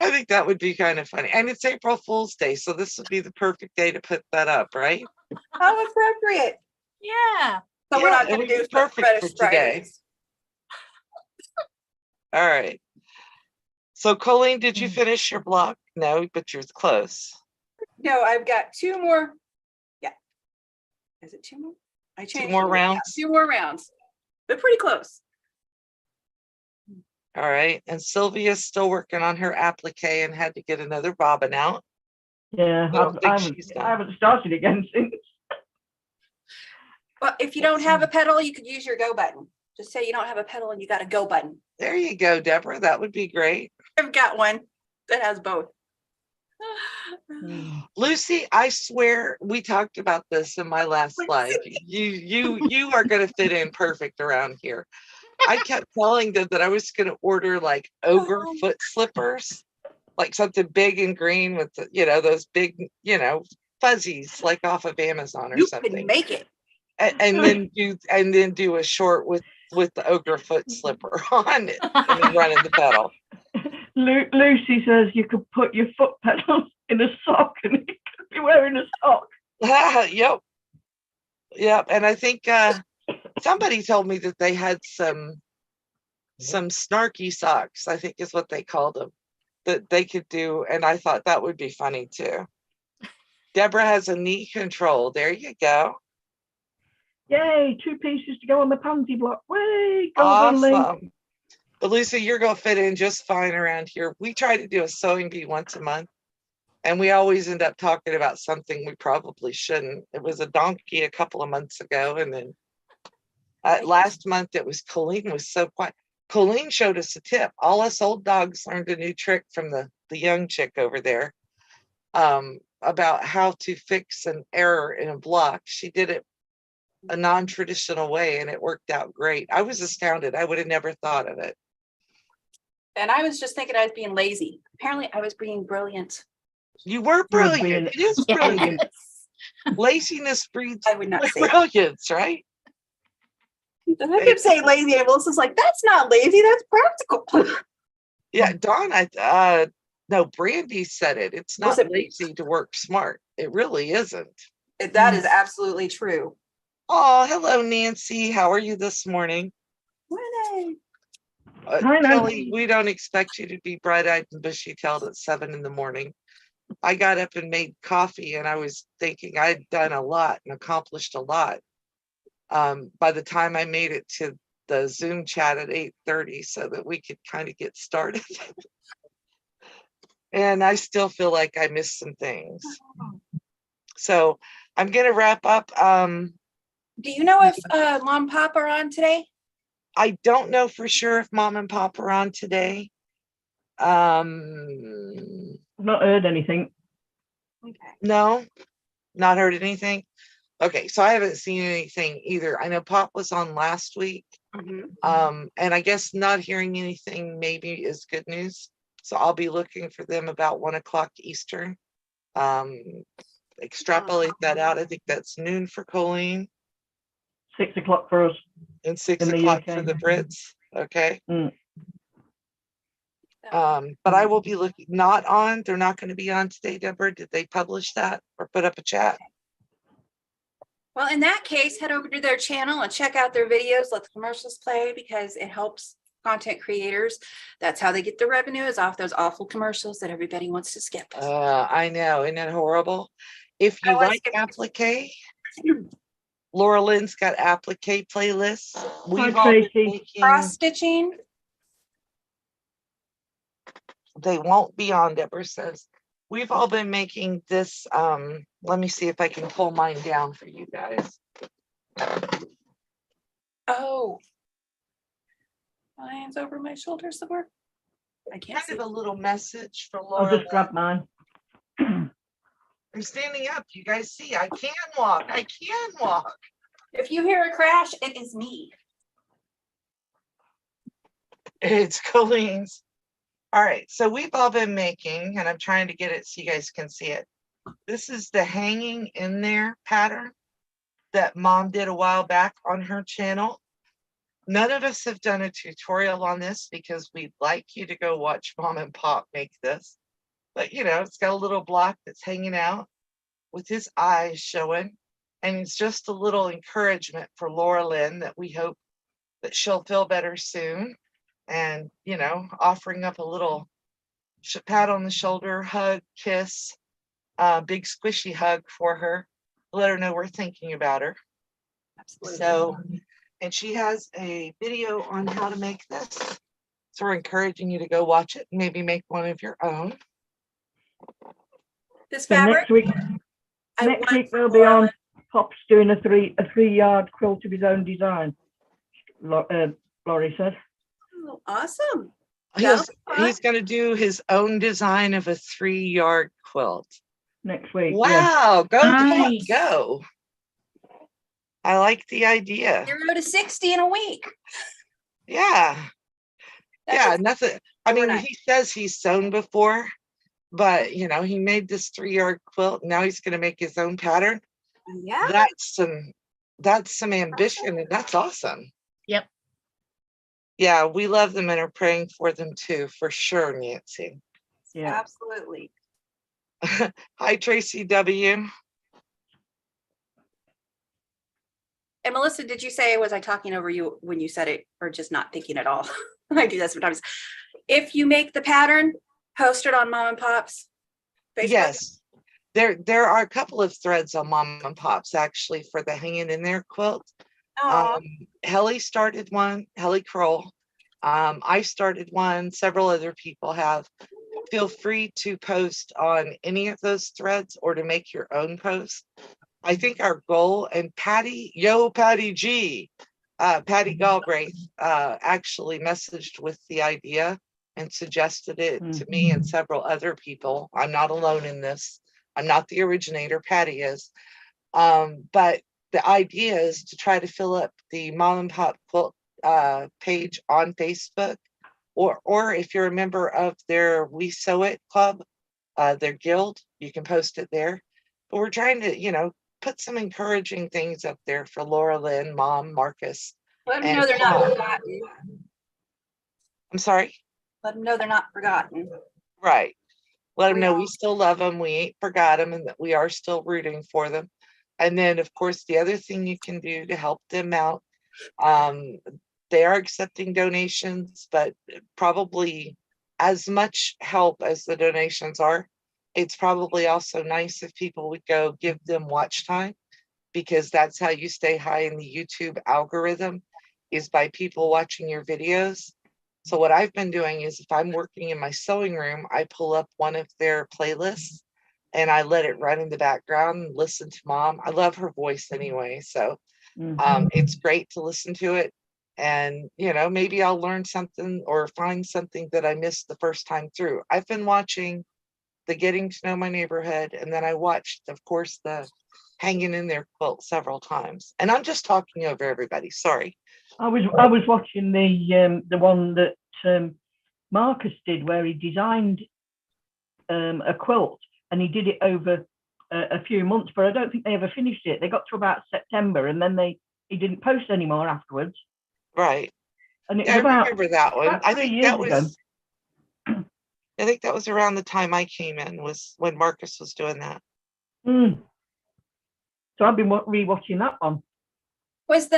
I think that would be kind of funny. And it's April Fool's Day, so this would be the perfect day to put that up, right? How appropriate. Yeah. So we're Yeah, not it going would to be do perfect for today. Fridays. All right. So Colleen, did you finish your block? No, but you're close. No, I've got 2 more. Yeah. Is it 2 more? I changed 2 more it. rounds? Yeah, 2 more rounds. But pretty close. All right. And Sylvia's still working on her applique and had to get another bobbin out. Yeah, I haven't started again since. Well, if you don't have a pedal, you could use your go button. Just say you don't have a pedal and you got a go button. There you go, Deborah. That would be great. I've got one that has both. Lucy, I swear we talked about this in my last live. You are going to fit in perfect around here. I kept telling them that I was going to order like ogre foot slippers, like something big and green with the, you know, those big, you know, fuzzies like off of Amazon or You something. can make it. And then do a short with the ogre foot slipper on it and then running the pedal. Lucy says you could put your foot pedal in a sock and you could be wearing a sock. Yep. And I think somebody told me that they had some snarky socks, I think is what they called them, that they could do. And I thought that would be funny too. Deborah has a knee control. There you go. Yay, 2 pieces to go on the pansy block. Way, golden link. Awesome. But Lucy, you're going to fit in just fine around here. We try to do a sewing bee once a month, and we always end up talking about something we probably shouldn't. It was a donkey a couple of months ago, and then last month it was Colleen was so quiet. Colleen showed us a tip. All us old dogs learned a new trick from the young chick over there about how to fix an error in a block. She did it a non-traditional way, and it worked out great. I was astounded. I would have never thought of it. And I was just thinking I was being lazy. Apparently I was being brilliant. You were brilliant. It is brilliant. Laziness breeds I would not say brilliance, right? I kept saying lazy, and Melissa's like, that's not lazy, that's practical. Yeah, Dawn, No, Brandy said it. It's Was not it- lazy to work smart. It really isn't. That is absolutely true. Oh, hello, Nancy. How are you this morning? Renee. Hi, Kelly, Nancy. we don't expect you to be bright-eyed and bushy-tailed at 7 in the morning. I got up and made coffee, and I was thinking I'd done a lot and accomplished a lot. By the time I made it to the Zoom chat at 8:30 so that we could kind of get started. And I still feel like I missed some things. So I'm gonna wrap up. Do you know if Mom and Pop are on today? I don't know for sure if Mom and Pop are on today. Not heard anything. Okay. No, not heard anything. Okay, so I haven't seen anything either. I know Pop was on last week. And I guess not hearing anything maybe is good news. So I'll be looking for them about 1 o'clock Eastern. Extrapolate that out. I think that's noon for Colleen 6 o'clock for us. and 6 In the o'clock UK. for the Brits. Okay. Mm. But I will be looking not on. They're not going to be on today, Deborah. Did they publish that or put up a chat? Well, in that case, head over to their channel and check out their videos. Let the commercials play because it helps content creators. That's how they get the revenue, is off those awful commercials that everybody wants to skip. I know. Isn't it horrible? If you I like applique, Laura Lynn's got applique playlists. We've all been Tracy. making, Cross stitching. they won't be on, Deborah says. We've all been making this. Let me see if I can pull mine down for you guys. Oh. My hands over my shoulders somewhere. I can't Kind see. of a little message for I'll Laura. just grab mine. I'm standing up. You guys see, I can walk. I can walk. If you hear a crash, it is me. It's Colleen's. All right, so we've all been making, and I'm trying to get it so you guys can see it. This is the hanging in there pattern that Mom did a while back on her channel. None of us have done a tutorial on this because we'd like you to go watch Mom and Pop make this. But you know, it's got a little block that's hanging out with his eyes showing. And it's just a little encouragement for Laura Lynn that we hope that she'll feel better soon. And, you know, offering up a little pat on the shoulder, hug, kiss, big squishy hug for her. Let her know we're thinking about her. Absolutely. So, and she has a video on how to make this. So we're encouraging you to go watch it, maybe make one of your own. This So fabric. next week, I next want week we'll for be Laura on. Lynn. Pop's doing a 3-yard quilt of his own design. Laurie said. Oh, awesome. He's going to do his own design of a 3-yard quilt. Next week. Wow, go, Nice. go. I like the idea. 0 to 60 in a week. Yeah. That's Yeah, nothing. I mean, overnight. he says he's sewn before, but you know, he made this 3-yard quilt. Now he's going to make his own pattern. Yeah. That's some ambition, and that's awesome. Yep. Yeah, we love them and are praying for them too, for sure, Nancy. Yeah. Absolutely. Hi, Tracy W. And Melissa, did you say, was I talking over you when you said it, or just not thinking at all? I do that sometimes. If you make the pattern, post it on Mom and Pop's Facebook. Yes, there are a couple of threads on Mom and Pop's actually for the hanging in there quilt. Aw. Helly started one, Helly Kroll. I started one, several other people have. Feel free to post on any of those threads or to make your own post. I think our goal, and Patty G, Patty Galbraith actually messaged with the idea and suggested it to me and several other people. I'm not alone in this. I'm not the originator, Patty is. But the idea is to try to fill up the Mom and Pop quilt page on Facebook, or if you're a member of their We Sew It club, their guild, you can post it there. But we're trying to, you know, put some encouraging things up there for Laura Lynn, Mom, Marcus. Let them and know they're not Pop. forgotten. I'm sorry. Let them know they're not forgotten. Right. Let them We know all- we still love them. We ain't forgot them and that we are still rooting for them. And then, of course, the other thing you can do to help them out, they are accepting donations, but probably as much help as the donations are, it's probably also nice if people would go give them watch time, because that's how you stay high in the YouTube algorithm, is by people watching your videos. So what I've been doing is, if I'm working in my sewing room, I pull up one of their playlists and I let it run in the background and listen to mom. I love her voice anyway. So it's great to listen to it. And, you know, maybe I'll learn something or find something that I missed the first time through. I've been watching the Getting to Know My Neighborhood, and then I watched, of course, the Hanging in There quilt several times. And I'm just talking over everybody. Sorry. I was watching the one that Marcus did, where he designed a quilt, and he did it over a few months, but I don't think they ever finished it. They got to about September, and then he didn't post anymore afterwards. Right. And it Yeah, was I remember that one. about I 3 think years that ago. was I think that was around the time I came in, was when Marcus was doing that. So I've been rewatching that one. Was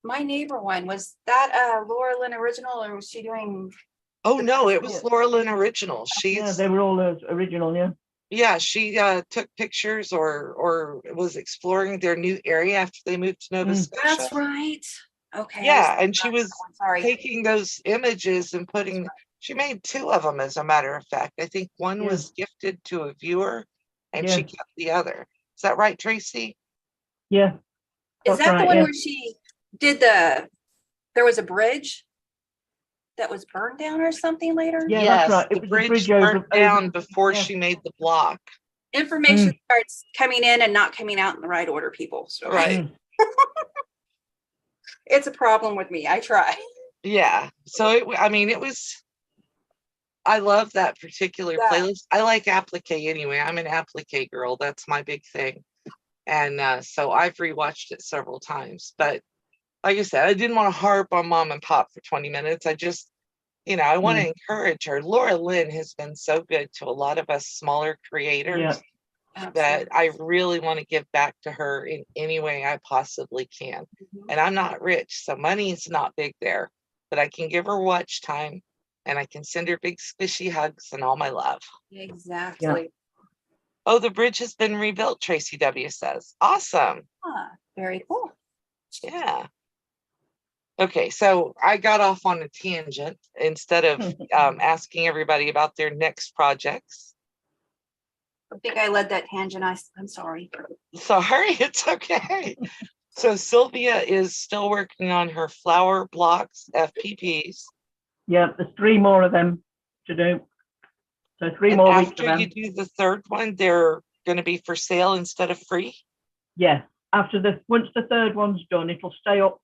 my neighbor one, was that a Laura Lynn original, or was she doing? Oh no, it was Laura Lynn original. Yeah, She's they were all original. Yeah. she took pictures or was exploring their new area after they moved to Nova Scotia. That's right. Okay. Yeah, and she was Sorry. taking those images and putting, she made 2 of them, as a matter of fact. I think one Yeah. was gifted to a viewer and Yeah. she kept the other. Is that right, Tracy? Yeah. Is That's that the right, one yeah. where she did there was a bridge that was burned down or something later? Yeah, Yes, that's right. It the was a bridge bridge burnt over down before yeah. she made the block. Information starts coming in and not coming out in the right order, people. So Right. it's a problem with me. I try. Yeah. So it was, I love that particular Yeah. playlist. I like applique anyway. I'm an applique girl. That's my big thing. And so I've rewatched it several times. But like I said, I didn't want to harp on mom and pop for 20 minutes. I just, I want to encourage her. Laura Lynn has been so good to a lot of us smaller creators that I really want to give back to her in any way I possibly can. And I'm not rich, so money is not big there, but I can give her watch time and I can send her big squishy hugs and all my love. Exactly. Yeah. Oh, the bridge has been rebuilt, Tracy W says. Awesome. Very cool. Yeah. Okay, so I got off on a tangent instead of asking everybody about their next projects. I think I led that tangent. I'm sorry. Sorry, it's okay. So Sylvia is still working on her flower blocks, FPPs. Yeah, there's 3 more of them to do. So 3 more weeks of After them. you do the 3rd one, they're going to be for sale instead of free? Yeah. Once the 3rd one's done, it'll stay up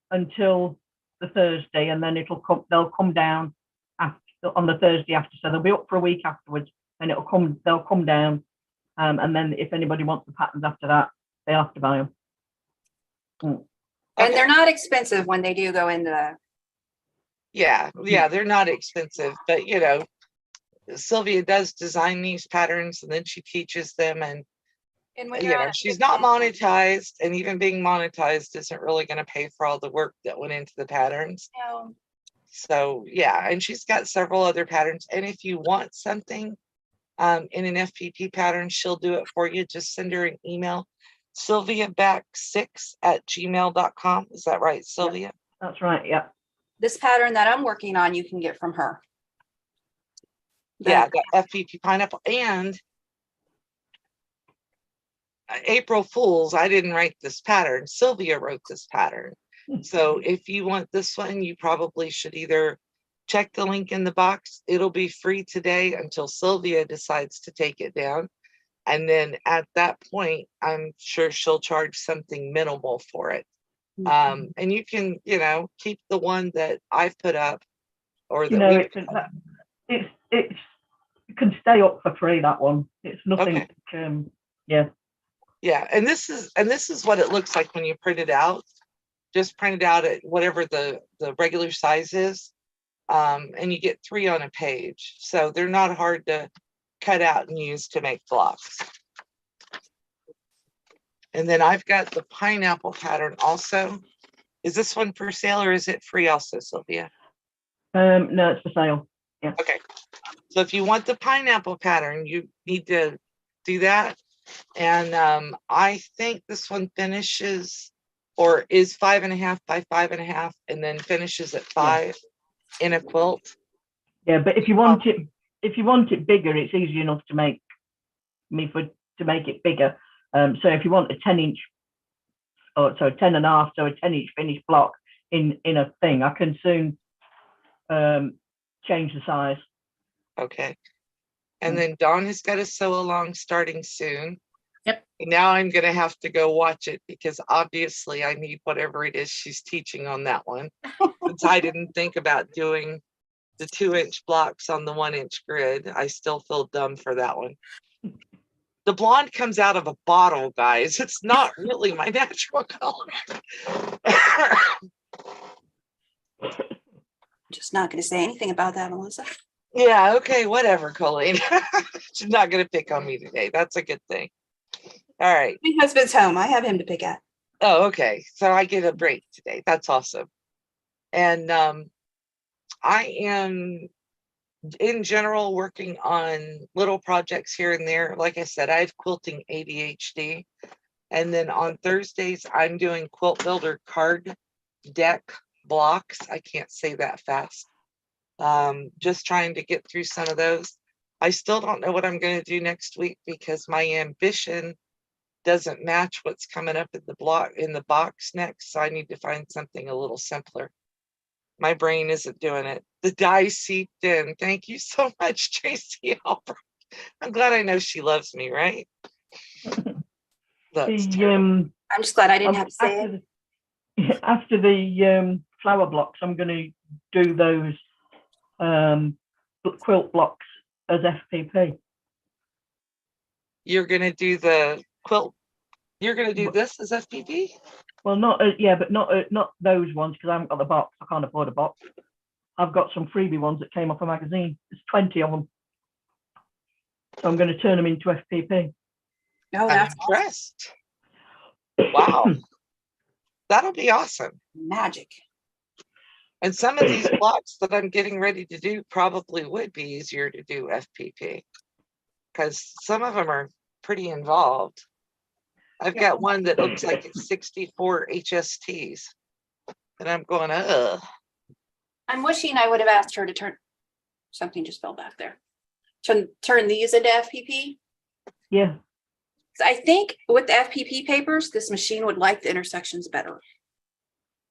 until the Thursday, and then they'll come down on the Thursday after. So they'll be up for a week afterwards, and they'll come down. And then if anybody wants the patterns after that, they'll have to buy them. And they're not expensive when they do go into Yeah, they're not expensive, but Sylvia does design these patterns and then she teaches them, and when you're on a she's not monetized, and even being monetized isn't really going to pay for all the work that went into the patterns. No. So yeah, and she's got several other patterns, and if you want something in an FPP pattern, she'll do it for you. Just send her an email, sylviaback6@gmail.com. Is that right, Sylvia? Yep, that's right. Yeah. This pattern that I'm working on, you can get from her. Yeah, the FPP pineapple. And April Fools, I didn't write this pattern. Sylvia wrote this pattern. So if you want this one, you probably should either check the link in the box. It'll be free today until Sylvia decides to take it down. And then at that point, I'm sure she'll charge something minimal for it. And you can, keep the one that I've put up, or that it can stay up for free. That one, it's nothing. Okay. Yeah. Yeah, and this is what it looks like when you print it out. Just print it out at whatever the regular size is, and you get 3 on a page. So they're not hard to cut out and use to make blocks. And then I've got the pineapple pattern also. Is this one for sale or is it free also, Sylvia? No, it's for sale. Yeah. Okay. So if you want the pineapple pattern, you need to do that. And I think this one finishes or is 5.5 by 5.5 and then finishes at 5 in a quilt. Yeah, but if you want it bigger, it's easy enough to make it bigger. So if you want a 10-inch, or so 10.5, so a 10-inch finished block in a thing, I can soon change the size. Okay. And then Dawn has got to sew along starting soon. Yep. Now I'm going to have to go watch it because obviously I need whatever it is she's teaching on that one. Since I didn't think about doing the 2-inch blocks on the 1-inch grid, I still feel dumb for that one. The blonde comes out of a bottle, guys. It's not really my natural color. Just not going to say anything about that, Melissa. Yeah, okay, whatever, Colleen. She's not going to pick on me today. That's a good thing. All right. My husband's home. I have him to pick at. Oh, okay. So I get a break today. That's awesome. And I am, in general, working on little projects here and there. Like I said, I have quilting ADHD. And then on Thursdays, I'm doing quilt builder card deck blocks. I can't say that fast. Just trying to get through some of those. I still don't know what I'm going to do next week because my ambition doesn't match what's coming up in the box next. So I need to find something a little simpler. My brain isn't doing it. The dye seeped in. Thank you so much, Tracy Albrecht. I'm glad I know she loves me, right? That's I'm just glad I didn't have to say it. After the flower blocks, I'm going to do those quilt blocks as FPP. You're going to do the quilt. You're going to do this as FPP? Well, but not those ones because I haven't got the box. I can't afford a box. I've got some freebie ones that came off a magazine. There's 20 of them. So I'm going to turn them into FPP. No, I'm that's impressed. Wow. That'll be awesome. magic. And some of these blocks that I'm getting ready to do probably would be easier to do FPP because some of them are pretty involved. I've got one that looks like it's 64 HSTs and I'm going, ugh. I'm wishing I would have asked her to turn, something just fell back there. Turn these into FPP. Yeah. So I think with the FPP papers, this machine would like the intersections better.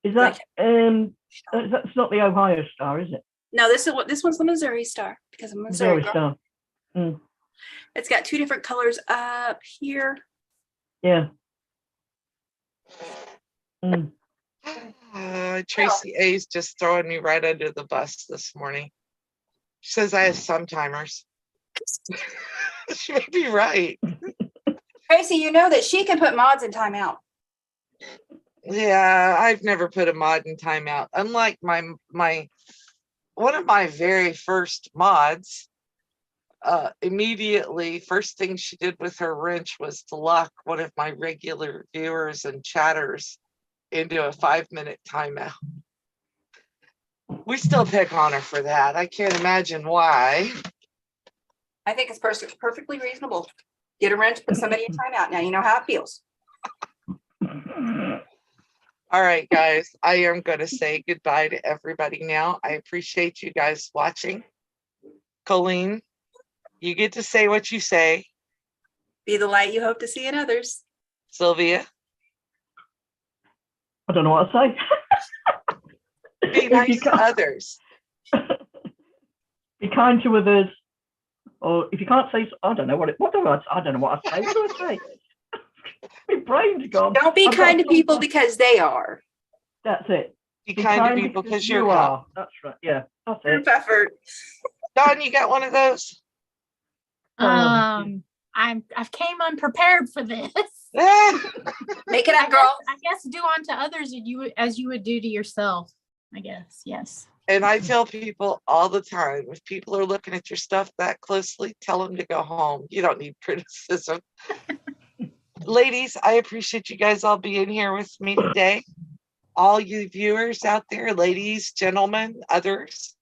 Is that that's not the Ohio Star, is it? No, this one's the Missouri Star because I'm Missouri. Star. Mm. It's got 2 different colors up here. Yeah. Mm. Tracy A's just throwing me right under the bus this morning. She says I have some timers. She may be right. Tracy, you know that she can put mods in timeout. Yeah, I've never put a mod in timeout. Unlike my one of my very first mods, immediately first thing she did with her wrench was to lock one of my regular viewers and chatters into a 5-minute timeout. We still pick on her for that. I can't imagine why. I think it's perfectly reasonable. Get a wrench, put somebody in timeout. Now you know how it feels. All right, guys, I am going to say goodbye to everybody now. I appreciate you guys watching. Colleen, you get to say what you say. Be the light you hope to see in others. Sylvia. I don't know what to say. Be nice to others. Be kind to others. Or if you can't say, I don't know what do I don't know what I say. What do I say? My brain's gone. Don't be kind to people because they are. That's it. Be kind to people because you are. That's right. Yeah, that's it. Group effort. Dawn, you got one of those? I've came unprepared for this. Make it up, girl. I guess do unto others as you would do to yourself. I guess, yes. And I tell people all the time, if people are looking at your stuff that closely, tell them to go home. You don't need criticism. Ladies, I appreciate you guys all being here with me today. All you viewers out there, ladies, gentlemen, others,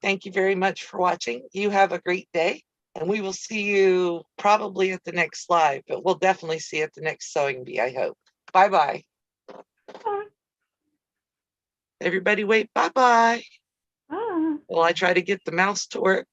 thank you very much for watching. You have a great day, and we will see you probably at the next live, but we'll definitely see you at the next sewing bee, I hope. Bye-bye. Bye. Everybody wait, bye-bye. Bye. Well, I try to get the mouse to work.